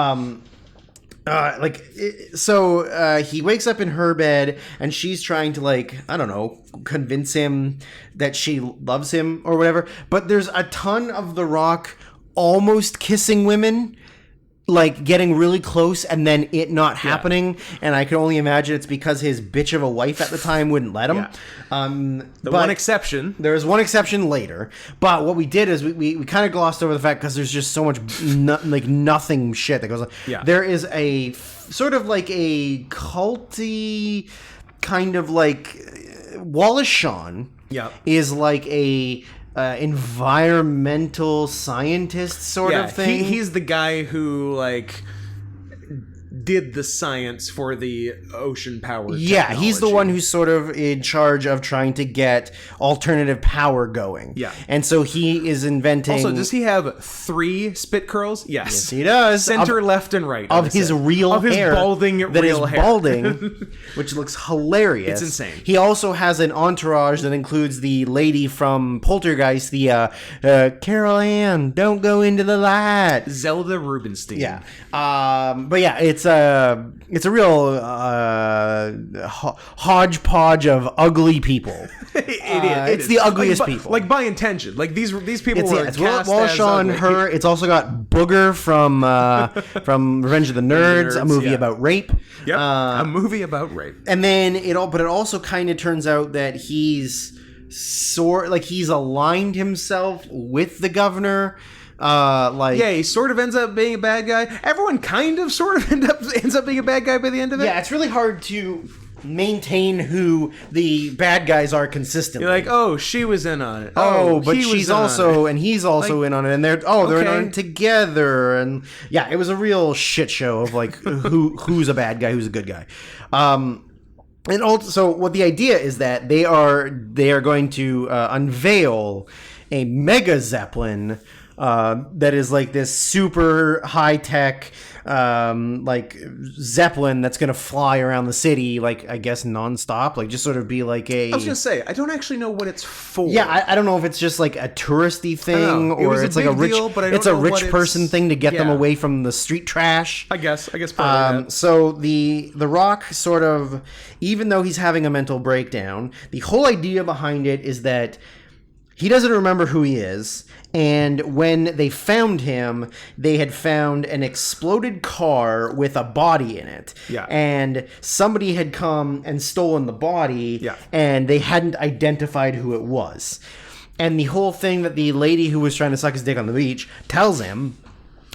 wakes up in her bed, and she's trying to like, I don't know, convince him that she loves him or whatever. But there's a ton of The Rock almost kissing women, like getting really close and then it not happening, and I can only imagine it's because his bitch of a wife at the time wouldn't let him. One exception. There is one exception later, but what we did is we kind of glossed over the fact because there's just so much nothing shit that goes on. Yeah. There is a sort of like a culty kind of like Wallace Shawn. Yeah. Is like a environmental scientist sort of thing. He's the guy who like did the science for the ocean power technology. He's the one who's sort of in charge of trying to get alternative power going. Yeah. And so he is inventing... Also, does he have 3 spit curls? Yes. He does. Center, left, and right. Of his real hair. Balding that real is hair. balding, which looks hilarious. It's insane. He also has an entourage that includes the lady from Poltergeist, the Carol Ann, don't go into the light. Zelda Rubinstein. Yeah. But yeah, it's a real hodgepodge of ugly people. It's the ugliest people. Like by intention. Like these people were it's cast Wallace as Shawn, ugly. her. It's also got Booger from Revenge of the Nerds, a movie about rape. Yep. A movie about rape. And then it also kind of turns out that he's he's aligned himself with the governor. He sort of ends up being a bad guy. Everyone kind of sort of ends up being a bad guy by the end of it. Yeah, it's really hard to maintain who the bad guys are consistently. You're like, oh, she was in on it. But she's also, and he's also in on it, and they're in on it together, and yeah, it was a real shit show of like who's a bad guy, who's a good guy. And also, what the idea is that they are going to unveil a mega Zeppelin. That is like this super high tech, like Zeppelin that's gonna fly around the city, like I guess nonstop, like just sort of be like a. I was gonna say I don't actually know what it's for. Yeah, I don't know if it's just like a touristy thing or it's like a rich, it's a rich person thing to get them away from the street trash. I guess probably. So the Rock sort of, even though he's having a mental breakdown, the whole idea behind it is that He doesn't remember who he is. And when they found him, they had found an exploded car with a body in it. Yeah. And somebody had come and stolen the body. Yeah. And they hadn't identified who it was. And the whole thing that the lady who was trying to suck his dick on the beach tells him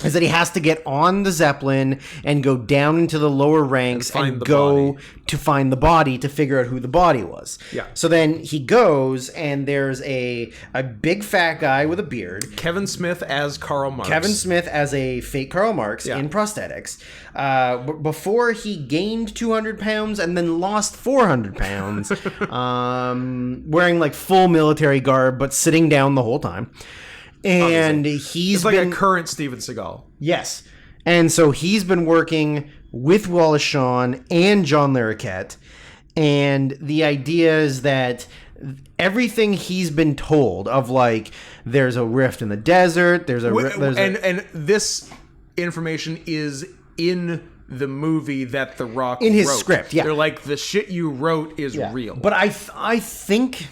is that he has to get on the Zeppelin and go down into the lower ranks and go to find the body to figure out who the body was. Yeah. So then he goes, and there's a big fat guy with a beard. Kevin Smith as Karl Marx. Kevin Smith as a fake Karl Marx in prosthetics. Before he gained 200 pounds and then lost 400 pounds, wearing like full military garb, but sitting down the whole time. And he's like been, a current Steven Seagal. Yes. And so he's been working with Wallace Shawn and John Larroquette. And the idea is that everything he's been told of, like, there's a rift in the desert, and this information is in the movie that The Rock in his wrote. script, yeah. They're like, the shit you wrote is real. But I think,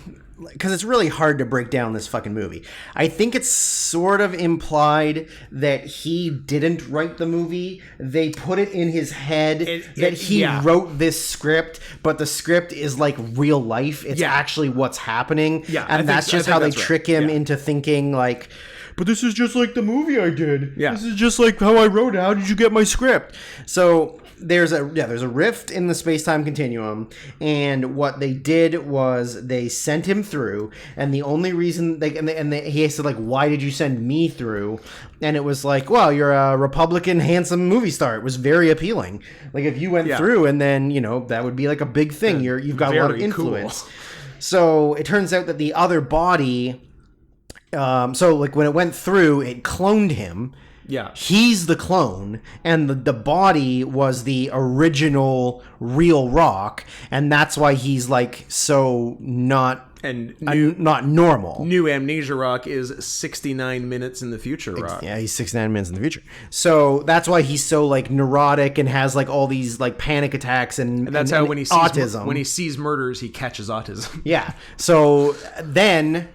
because it's really hard to break down this fucking movie, I think it's sort of implied that he didn't write the movie. They put it in his head that he wrote this script, but the script is like real life. It's actually what's happening. Yeah, and that's just how they trick him into thinking like, but this is just like the movie I did. Yeah. This is just like how I wrote it. How did you get my script? So there's a rift in the space-time continuum, and what they did was they sent him through, and the only reason he said, like, why did you send me through? And it was like, well, you're a Republican handsome movie star. It was very appealing. Like, if you went through, and then, you know, that would be like a big thing. You've got a lot of influence. Cool. So it turns out that the other body, so like when it went through, it cloned him. Yeah. He's the clone, and the body was the original real Rock, and that's why he's like so not normal. New Amnesia Rock is 69 minutes in the future Rock. Yeah, he's 69 minutes in the future. So that's why he's so like neurotic and has like all these like panic attacks and that's how when he sees autism. When he sees murders, he catches autism. Yeah. So then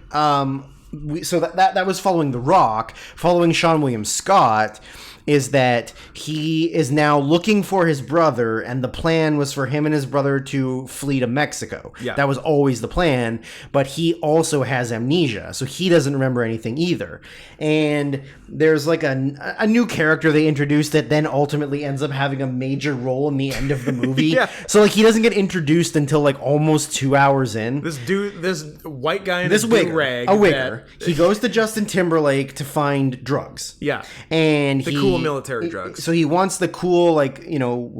so that was following The Rock. Following Sean William Scott is that he is now looking for his brother, and the plan was for him and his brother to flee to Mexico. Yeah. That was always the plan, but he also has amnesia, so he doesn't remember anything either. And there's like a new character they introduced that then ultimately ends up having a major role in the end of the movie. Yeah. So like he doesn't get introduced until like almost 2 hours in. This white guy in this a wigger, he goes to Justin Timberlake to find drugs. Yeah. And the cool military drugs. So he wants the cool, like, you know,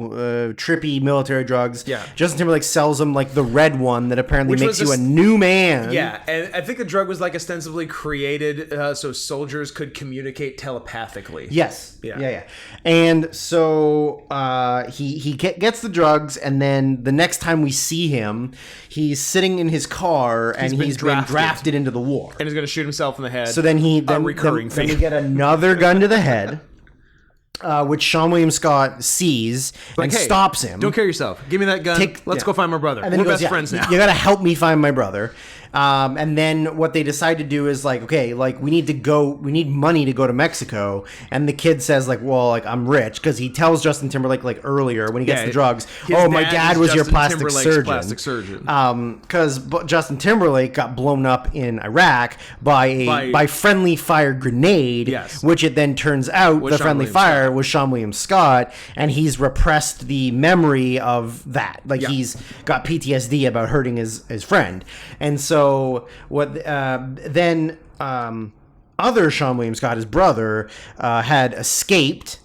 trippy military drugs. Yeah. Justin Timberlake sells him like the red one that apparently makes you a new man. Yeah, and I think the drug was like ostensibly created so soldiers could communicate telepathically. Yes. Yeah. And so he gets the drugs, and then the next time we see him, he's sitting in his car, and he's been drafted into the war. And he's going to shoot himself in the head. So then we get another gun to the head. Which Sean William Scott sees and stops him. Don't kill yourself. Give me that gun. Let's go find my brother. And then we're best friends now. You gotta help me find my brother. And then what they decide to do is like, okay, like we need money to go to Mexico. And the kid says like, well, like I'm rich, because he tells Justin Timberlake like earlier when he gets the drugs, my dad was your plastic surgeon. Because Justin Timberlake got blown up in Iraq by friendly fire grenade, which it then turns out the friendly fire was Sean William Scott, and he's repressed the memory of that. Like he's got PTSD about hurting his friend. And so other Sean William Scott, his brother, had escaped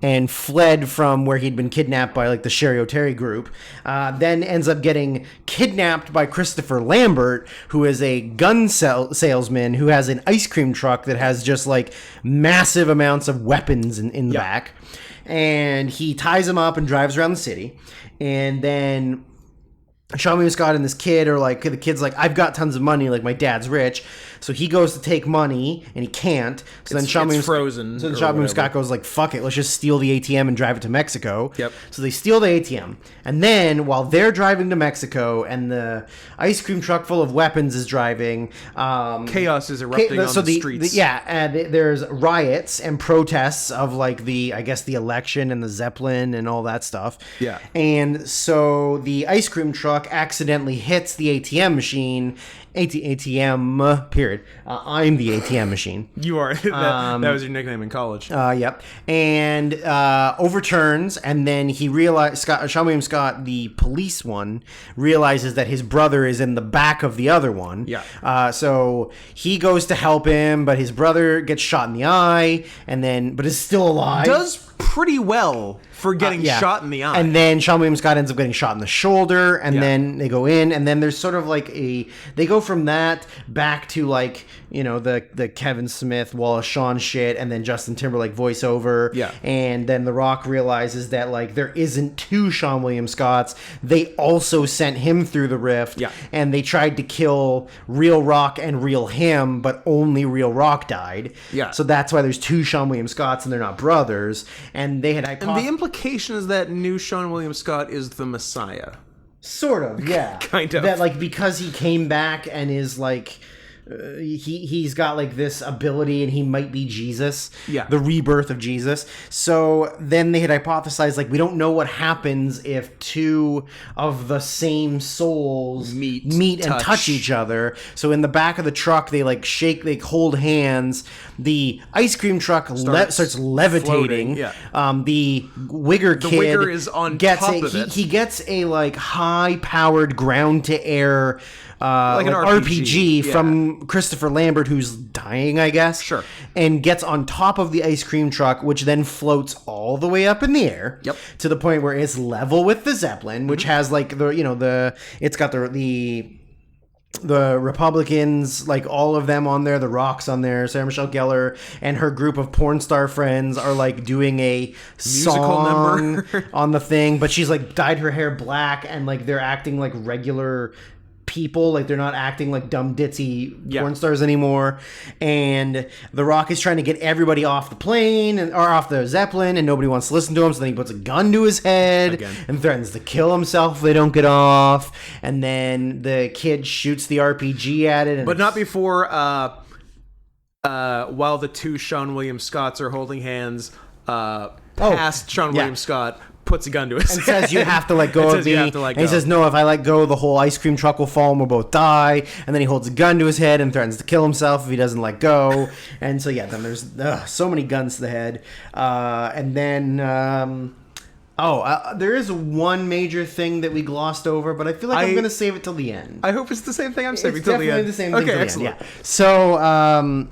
and fled from where he'd been kidnapped by like the Sherry O'Terry group, then ends up getting kidnapped by Christopher Lambert, who is a gun salesman who has an ice cream truck that has just like massive amounts of weapons in the back. And he ties him up and drives around the city. And then Sean William Scott and this kid are like, the kid's like, I've got tons of money, like my dad's rich. So he goes to take money and he can't. So then Sean William frozen. So then or Sean William whatever. Scott goes like, fuck it, let's just steal the ATM and drive it to Mexico. Yep. So they steal the ATM. And then while they're driving to Mexico and the ice cream truck full of weapons is driving, Chaos is erupting on the streets. and there's riots and protests of like I guess the election and the Zeppelin and all that stuff. Yeah. And so the ice cream truck accidentally hits the ATM machine. ATM, period. I'm the ATM machine. You are. That was your nickname in college. Yep. And overturns, and then he Sean William Scott, the police one, realizes that his brother is in the back of the other one. Yeah. So he goes to help him, but his brother gets shot in the eye, but is still alive. Does pretty well for getting shot in the eye. And then Sean William Scott ends up getting shot in the shoulder, and then they go in, and then there's sort of like they go from that back to like, you know, the Kevin Smith, Wallace Shawn shit, and then Justin Timberlake voiceover. Yeah. And then The Rock realizes that like there isn't two Sean William Scotts. They also sent him through the rift. Yeah. And they tried to kill Real Rock and Real Him, but only Real Rock died. Yeah. So that's why there's two Sean William Scotts and they're not brothers. And they had and the implication is that new Sean William Scott is the Messiah. Sort of, yeah. Kind of. That, like, because he came back and is, like, he's got, like, this ability and he might be Jesus. Yeah. The rebirth of Jesus. So then they had hypothesized, like, we don't know what happens if two of the same souls meet and touch each other. So in the back of the truck, they, like, they hold hands. The ice cream truck starts levitating. Floating, yeah. The Wigger kid Wigger is on top of it. He gets a, like, high-powered ground-to-air like an RPG from Christopher Lambert, who's dying, I guess. Sure. And gets on top of the ice cream truck, which then floats all the way up in the air. Yep. To the point where it's level with the Zeppelin, which has like it's got the Republicans, like all of them on there, the Rock's on there, Sarah Michelle Gellar and her group of porn star friends are like doing a musical song number on the thing, but she's like dyed her hair black and like they're acting like regular people, like they're not acting like dumb ditzy porn stars anymore. And The Rock is trying to get everybody off the plane or off the Zeppelin, and nobody wants to listen to him, so then he puts a gun to his head and threatens to kill himself if they don't get off. And then the kid shoots the RPG at it, but not before while the two Sean William Scotts are holding hands past Sean William Scott puts a gun to his and head. says you have to let go of me. And he says, no, if I let go, the whole ice cream truck will fall and we'll both die. And then he holds a gun to his head and threatens to kill himself if he doesn't let go. And so, then there's so many guns to the head. And then... there is one major thing that we glossed over, but I feel like I'm going to save it till the end. I hope it's the same thing I'm saving it's till the end. It's definitely the same thing till excellent. the end, yeah. So,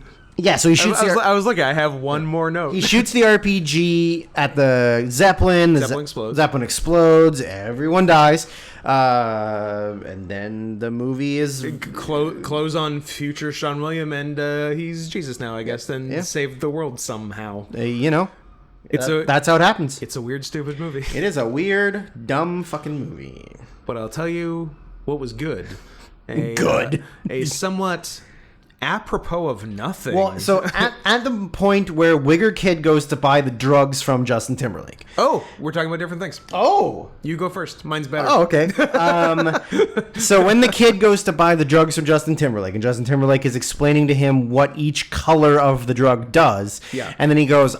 so he shoots I was looking. I have one more note. He shoots the RPG at the Zeppelin. The Zeppelin explodes. Zeppelin explodes. Everyone dies. And then the movie is... Close on future Sean William, and he's Jesus now, I guess, and save the world somehow. That's how it happens. It's a weird, stupid movie. It is a weird, dumb fucking movie. But I'll tell you what was good. A somewhat... apropos of nothing. Well, so at the point where Wigger Kid goes to buy the drugs from Justin Timberlake. Oh, we're talking about different things. Oh. You go first. Mine's better. Oh, okay. So when the kid goes to buy the drugs from Justin Timberlake, and Justin Timberlake is explaining to him what each color of the drug does. Yeah. And then he goes,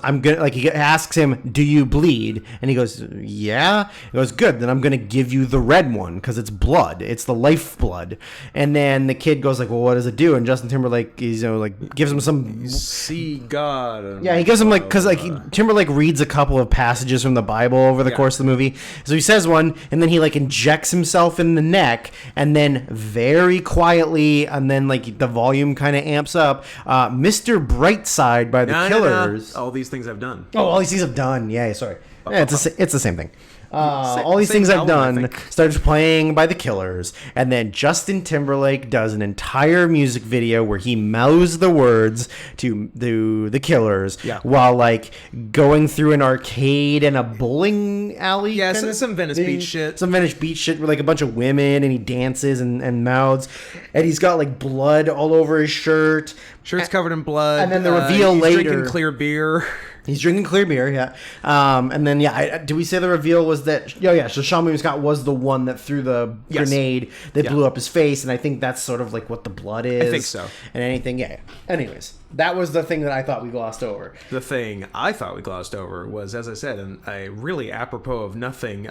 he asks him, do you bleed? And he goes, yeah. He goes, good, then I'm going to give you the red one because it's blood. It's the life blood. And then the kid goes like, well, what does it do? And Justin Timberlake, gives him some... See God. Yeah, he gives him because Timberlake reads a couple of passages from the Bible over the course of the movie. So he says one, and then he injects himself in the neck, and then very quietly, and then the volume kind of amps up. Mr. Brightside by the Killers. All these things I've done. Oh, all these things I've done. Yeah, sorry. Yeah, it's the same thing. All these same things I've album, I done think. starts playing by the Killers, and then Justin Timberlake does an entire music video where he mouths the words to the Killers while like going through an arcade and a bowling alley. Yeah, kinda some Venice thing. Beach shit. Some Venice Beach shit with like a bunch of women, and he dances and mouths, and he's got like blood all over his shirt. Shirt's covered in blood. And then the reveal he's later. drinking clear beer. He's drinking clear beer, yeah. And then, did we say the reveal was that... Oh, yeah, so Sean William Scott was the one that threw the grenade that blew up his face, and I think that's sort of like what the blood is. I think so. And anything, Anyways, that was the thing that I thought we glossed over. The thing I thought we glossed over was, as I said, a really apropos of nothing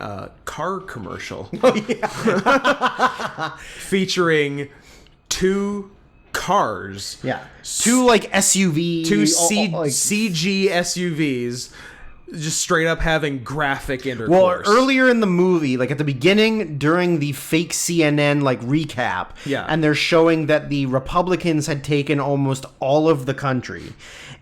car commercial. Oh, yeah. Featuring two cars. Yeah. Two, like, SUV... Two like, CG SUVs just straight up having graphic intercourse. Well, earlier in the movie, like at the beginning, during the fake CNN like recap, and they're showing that the Republicans had taken almost all of the country,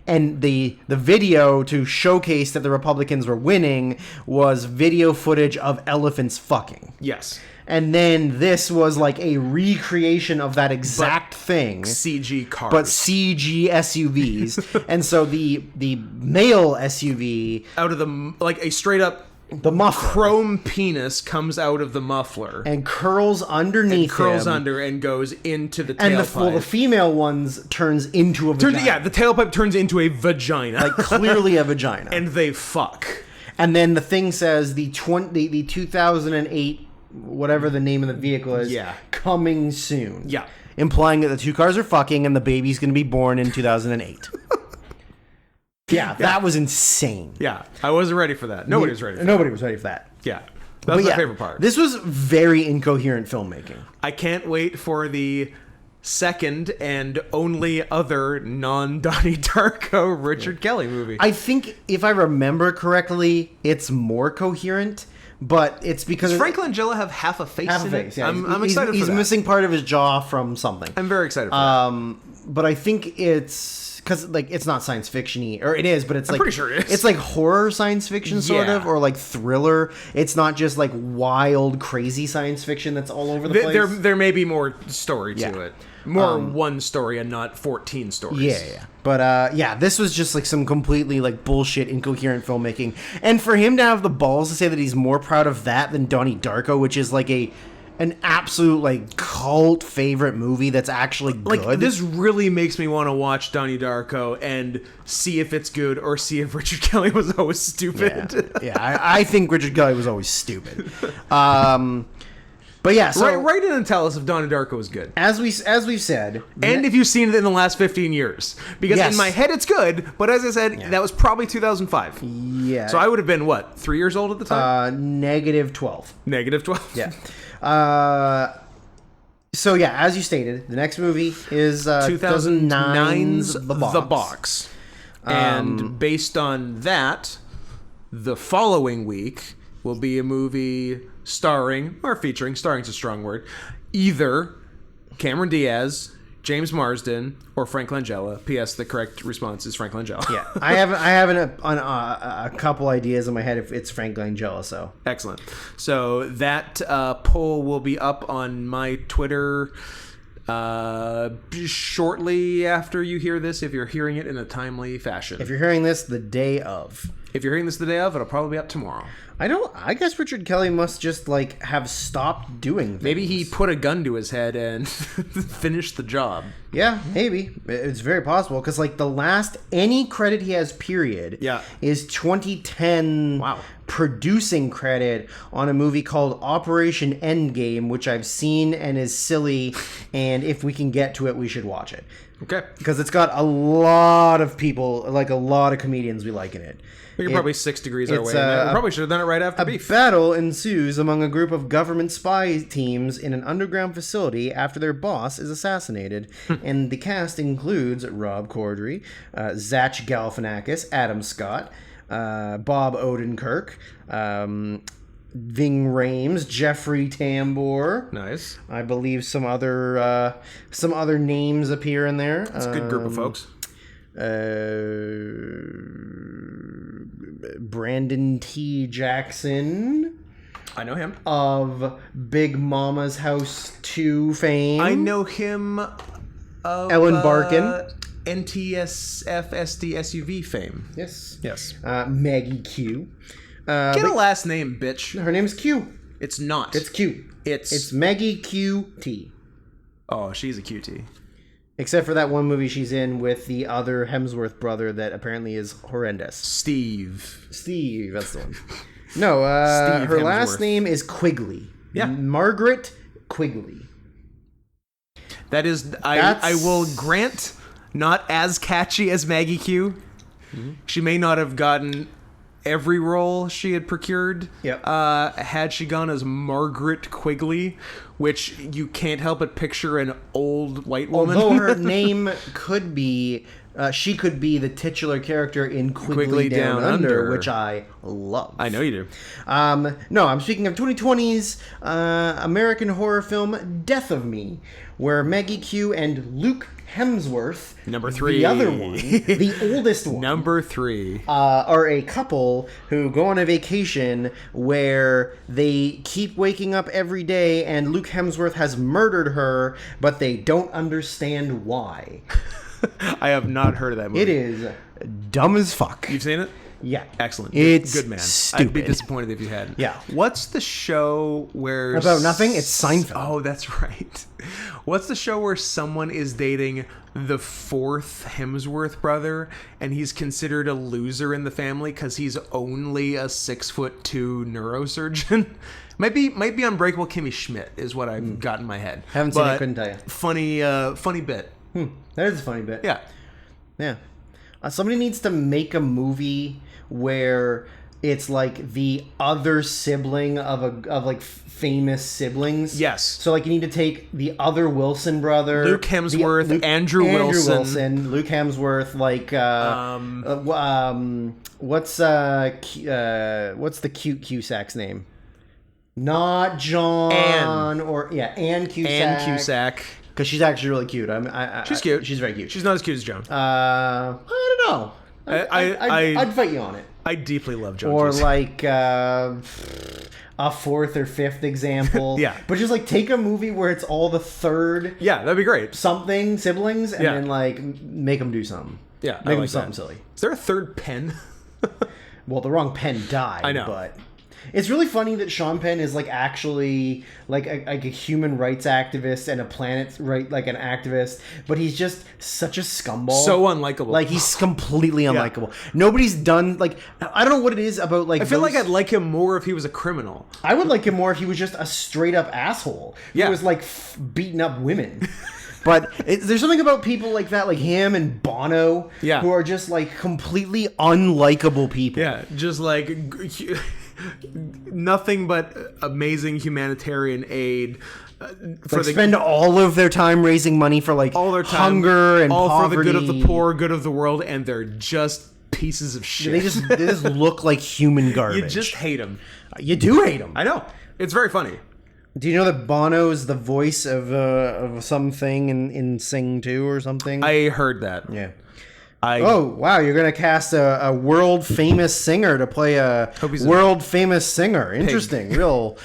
and the video to showcase that the Republicans were winning was video footage of elephants fucking. Yes. And then this was like a recreation of that exact thing. CG cars. But CG SUVs. And so the male SUV... Out of the... Like a straight up... The muffler. Chrome penis comes out of the muffler. And curls underneath curls him. under and goes into the tailpipe. And the female ones turns into a vagina. The tailpipe turns into a vagina. Like clearly a vagina. And they fuck. And then the thing says the 2008... whatever the name of the vehicle is, coming soon. Yeah. Implying that the two cars are fucking and the baby's going to be born in 2008. That was insane. Yeah, I wasn't ready for that. Nobody was ready for that. Nobody was ready for that. Yeah. That was my favorite part. This was very incoherent filmmaking. I can't wait for the second and only other non-Donnie Darko Richard Kelly movie. I think, if I remember correctly, it's more coherent. But it's because... Does Frank Langella have half a face in it? Yeah. I'm excited for that. He's missing part of his jaw from something. I'm very excited for that. But I think it's... Because, like, it's not science fiction-y. Or it is, but it's like... I'm pretty sure it is. It's like horror science fiction, sort of. Or, like, thriller. It's not just, like, wild, crazy science fiction that's all over the place. There may be more story to it. More one story and not 14 stories. Yeah. But, this was just, like, some completely, like, bullshit, incoherent filmmaking. And for him to have the balls to say that he's more proud of that than Donnie Darko, which is, like, an absolute, like, cult favorite movie that's actually good. Like, this really makes me want to watch Donnie Darko and see if it's good or see if Richard Kelly was always stupid. I think Richard Kelly was always stupid. But yeah, so write in and tell us if Donnie Darko is good. As we've said, and if you've seen it in the last 15 years, because in my head it's good, but as I said, that was probably 2005. Yeah. So I would have been what, 3 years old at the time? -12. -12. Yeah. So yeah, as you stated, the next movie is 2009's The Box. And based on that, the following week will be a movie starring, or featuring, starring's a strong word, either Cameron Diaz, James Marsden, or Frank Langella. P.S. The correct response is Frank Langella. Yeah, I have a couple ideas in my head if it's Frank Langella. So excellent. So that poll will be up on my Twitter shortly after you hear this, if you're hearing it in a timely fashion. If you're hearing this the day of. If you're hearing this the day of, it'll probably be up tomorrow. I guess Richard Kelly must just, like, have stopped doing things. Maybe he put a gun to his head and finished the job. Yeah, maybe. It's very possible, because, like, the last any credit he has, period, is 2010 producing credit on a movie called Operation Endgame, which I've seen and is silly, and if we can get to it, we should watch it. Okay. Because it's got a lot of people, like a lot of comedians we like in it. We're probably 6 degrees our way. We probably should have done it right after Beef. A battle ensues among a group of government spy teams in an underground facility after their boss is assassinated. And the cast includes Rob Corddry, Zach Galifianakis, Adam Scott, Bob Odenkirk, Ving Rhames, Jeffrey Tambor. Nice. I believe some other names appear in there. It's a good group of folks. Brandon T. Jackson. I know him. of Big Mama's House 2 fame. I know him of Ellen Barkin. NTSF SD SUV fame. Yes. Yes. Maggie Q. Get a last name, bitch. Her name's Q. It's not. It's Q. It's It's Maggie Q.T. Oh, she's a cutie. Except for that one movie she's in with the other Hemsworth brother that apparently is horrendous. Steve. Steve, that's the one. No, Steve her Hemsworth. last name is Quigley. Yeah. Margaret Quigley. That is, I will grant, not as catchy as Maggie Q. Mm-hmm. She may not have gotten every role she had procured. Yep. Had she gone as Margaret Quigley, which you can't help but picture an old white woman. Although her name could be, she could be the titular character in Quigley Down Under, which I love. I know you do. No, I'm speaking of 2020's American horror film Death of Me, where Maggie Q and Luke Hemsworth, Number 3. the other one, the oldest one, Number 3. are a couple who go on a vacation where they keep waking up every day and Luke Hemsworth has murdered her, but they don't understand why. I have not heard of that movie. It is dumb as fuck. You've seen it? Yeah. Excellent. It's good man. stupid. I'd be disappointed if you hadn't. Yeah. What's the show where About nothing? It's Seinfeld. Oh, that's right. What's the show where someone is dating the 4th Hemsworth brother and he's considered a loser in the family because he's only a 6'2" neurosurgeon? might be Unbreakable Kimmy Schmidt is what I've got in my head. Haven't seen it, But couldn't tell you. Funny bit. That is a funny bit. Yeah. Yeah. Somebody needs to make a movie where it's like the other sibling of like famous siblings. Yes. So like you need to take the other Wilson brother, Luke Hemsworth, Andrew Wilson. Luke Hemsworth, like what's the cute Cusack's name? Not John Anne Cusack. Anne Cusack. Because she's actually really cute. She's cute. She's very cute. She's not as cute as Joan. I don't know. I'd fight you on it. I deeply love Joan. Or Cusack. like a 4th or 5th example. Yeah. But just like take a movie where it's all the third Yeah, that'd be great. something siblings and Yeah. then like make them do something. Yeah, I Make them like something that. silly. Is there a third Penn? Well, the wrong Penn died. I know. But it's really funny that Sean Penn is like actually like a human rights activist and a planet right like an activist, but he's just such a scumball. So unlikable. Like he's completely unlikable. Nobody's done like I don't know what it is about like. I feel like I'd like him more if he was a criminal. I would like him more if he was just a straight up asshole who Yeah. was like beating up women. But there's something about people like that, like him and Bono, Yeah. who are just like completely unlikable people. Yeah, just like nothing but amazing humanitarian aid for Like spend all of their time raising money for like all their time, hunger and all poverty. for the good of the poor, good of the world, and they're just pieces of shit. They just look like human garbage. you just hate them. You do hate them. I know. It's very funny. Do you know that Bono is the voice of something in Sing 2 or something? I heard that. Yeah. Oh wow! You're gonna cast a world famous singer to play a world famous singer. Interesting, real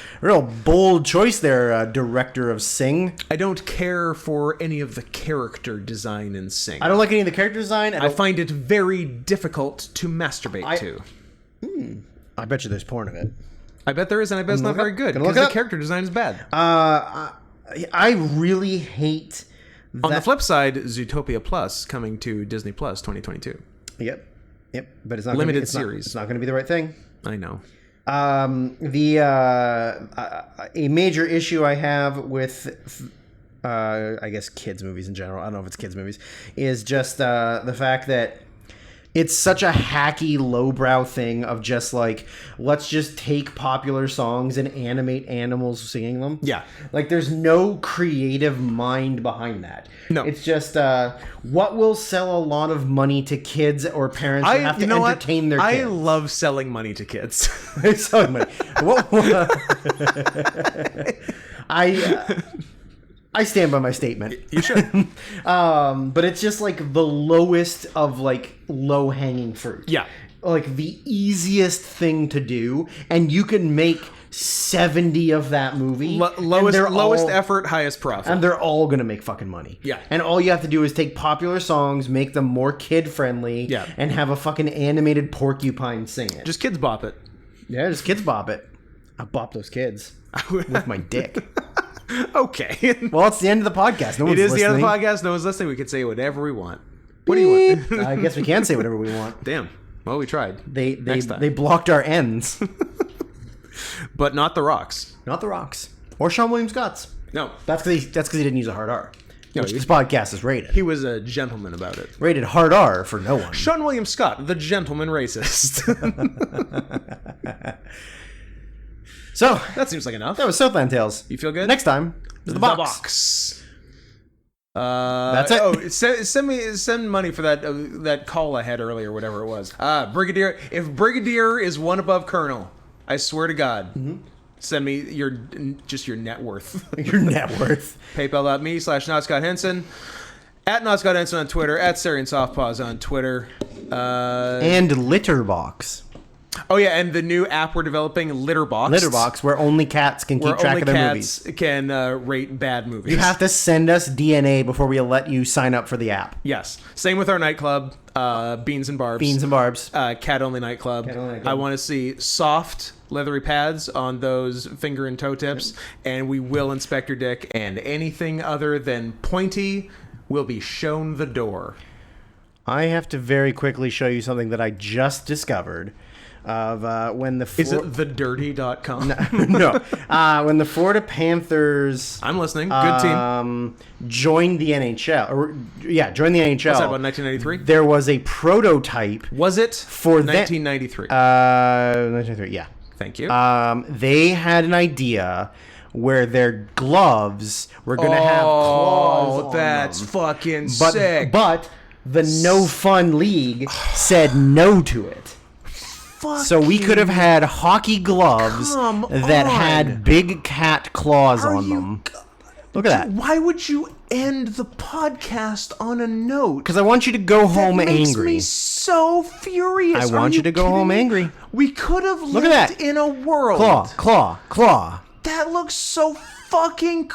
bold choice there, director of Sing. I don't care for any of the character design in Sing. I don't like any of the character design. I find it very difficult to masturbate to. I bet you there's porn of it. I bet there is, and I bet it's not very good Gonna look because it the up. character design is bad. I really hate. On the flip side, Zootopia Plus coming to Disney Plus 2022. Yep. But it's not Limited gonna be, series. It's not going to be the right thing. I know. A major issue I have with I guess kids movies in general, I don't know if it's kids movies, is just the fact that it's such a hacky lowbrow thing of just like, let's just take popular songs and animate animals singing them. Yeah. Like there's no creative mind behind that. No. It's just what will sell a lot of money to kids or parents who have to entertain their kids. I love selling money to kids. Selling money. I stand by my statement. You should. But it's just like the lowest of like low hanging fruit. Yeah. Like the easiest thing to do, and you can make 70 of that movie. Lowest effort, highest profit. And they're all going to make fucking money. Yeah. And all you have to do is take popular songs, make them more kid-friendly, Yeah. and have a fucking animated porcupine sing it. Just kids bop it. Yeah, just kids bop it. I bop those kids with my dick. Okay. Well, it's the end of the podcast. No one's It is listening. the end of the podcast. No one's listening. We can say whatever we want. What do you want? I guess we can say whatever we want. Damn. Well, we tried. They time. they blocked our ends. But not the rocks. Not the Rocks. Or Sean William Scott's. No. That's because he didn't use a hard R. No, Which he- this podcast is rated. He was a gentleman about it. Rated hard R for no one. Sean William Scott, the gentleman racist. So, That seems like enough. that was Southland Tales. You feel good? Next time is the box. That's it. Oh, send money for that call I had earlier, whatever it was. Brigadier. If Brigadier is one above Colonel, I swear to God, send me your net worth. Your net worth. PayPal.me/NotScottHenson. At NotScottHenson on Twitter. At Syrian Softpaws on Twitter. And Litterbox. Oh yeah, and the new app we're developing, Litterbox, where only cats can keep where track only of their cats movies. can rate bad movies. You have to send us DNA before we let you sign up for the app. Yes. Same with our nightclub, Beans and Barbs. Beans and Barbs. Cat only nightclub. Cat Only Nightclub. I want to see soft leathery pads on those finger and toe tips, and we will inspect your dick, and anything other than pointy will be shown the door. I have to very quickly show you something that I just discovered. Of when the Is it thedirty.com? no, when the Florida Panthers I'm listening. Good team. joined the NHL, joined the NHL. What's that, about 1993? There was a prototype Was it for 1993? 1993. Yeah. Thank you. They had an idea where their gloves were going to have claws on that's them. fucking But, sick. but the No Fun League said no to it. So we could have had hockey gloves Come that on. had big cat claws on you them. Look at that. Why would you end the podcast on a note? Because I want you to go home That makes angry. me so furious. I want you to go kidding home me? angry. We could have Look at lived that. in a world. Claw. That looks so fucking.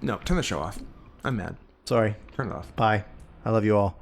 No, turn the show off. I'm mad. Sorry. Turn it off. Bye. I love you all.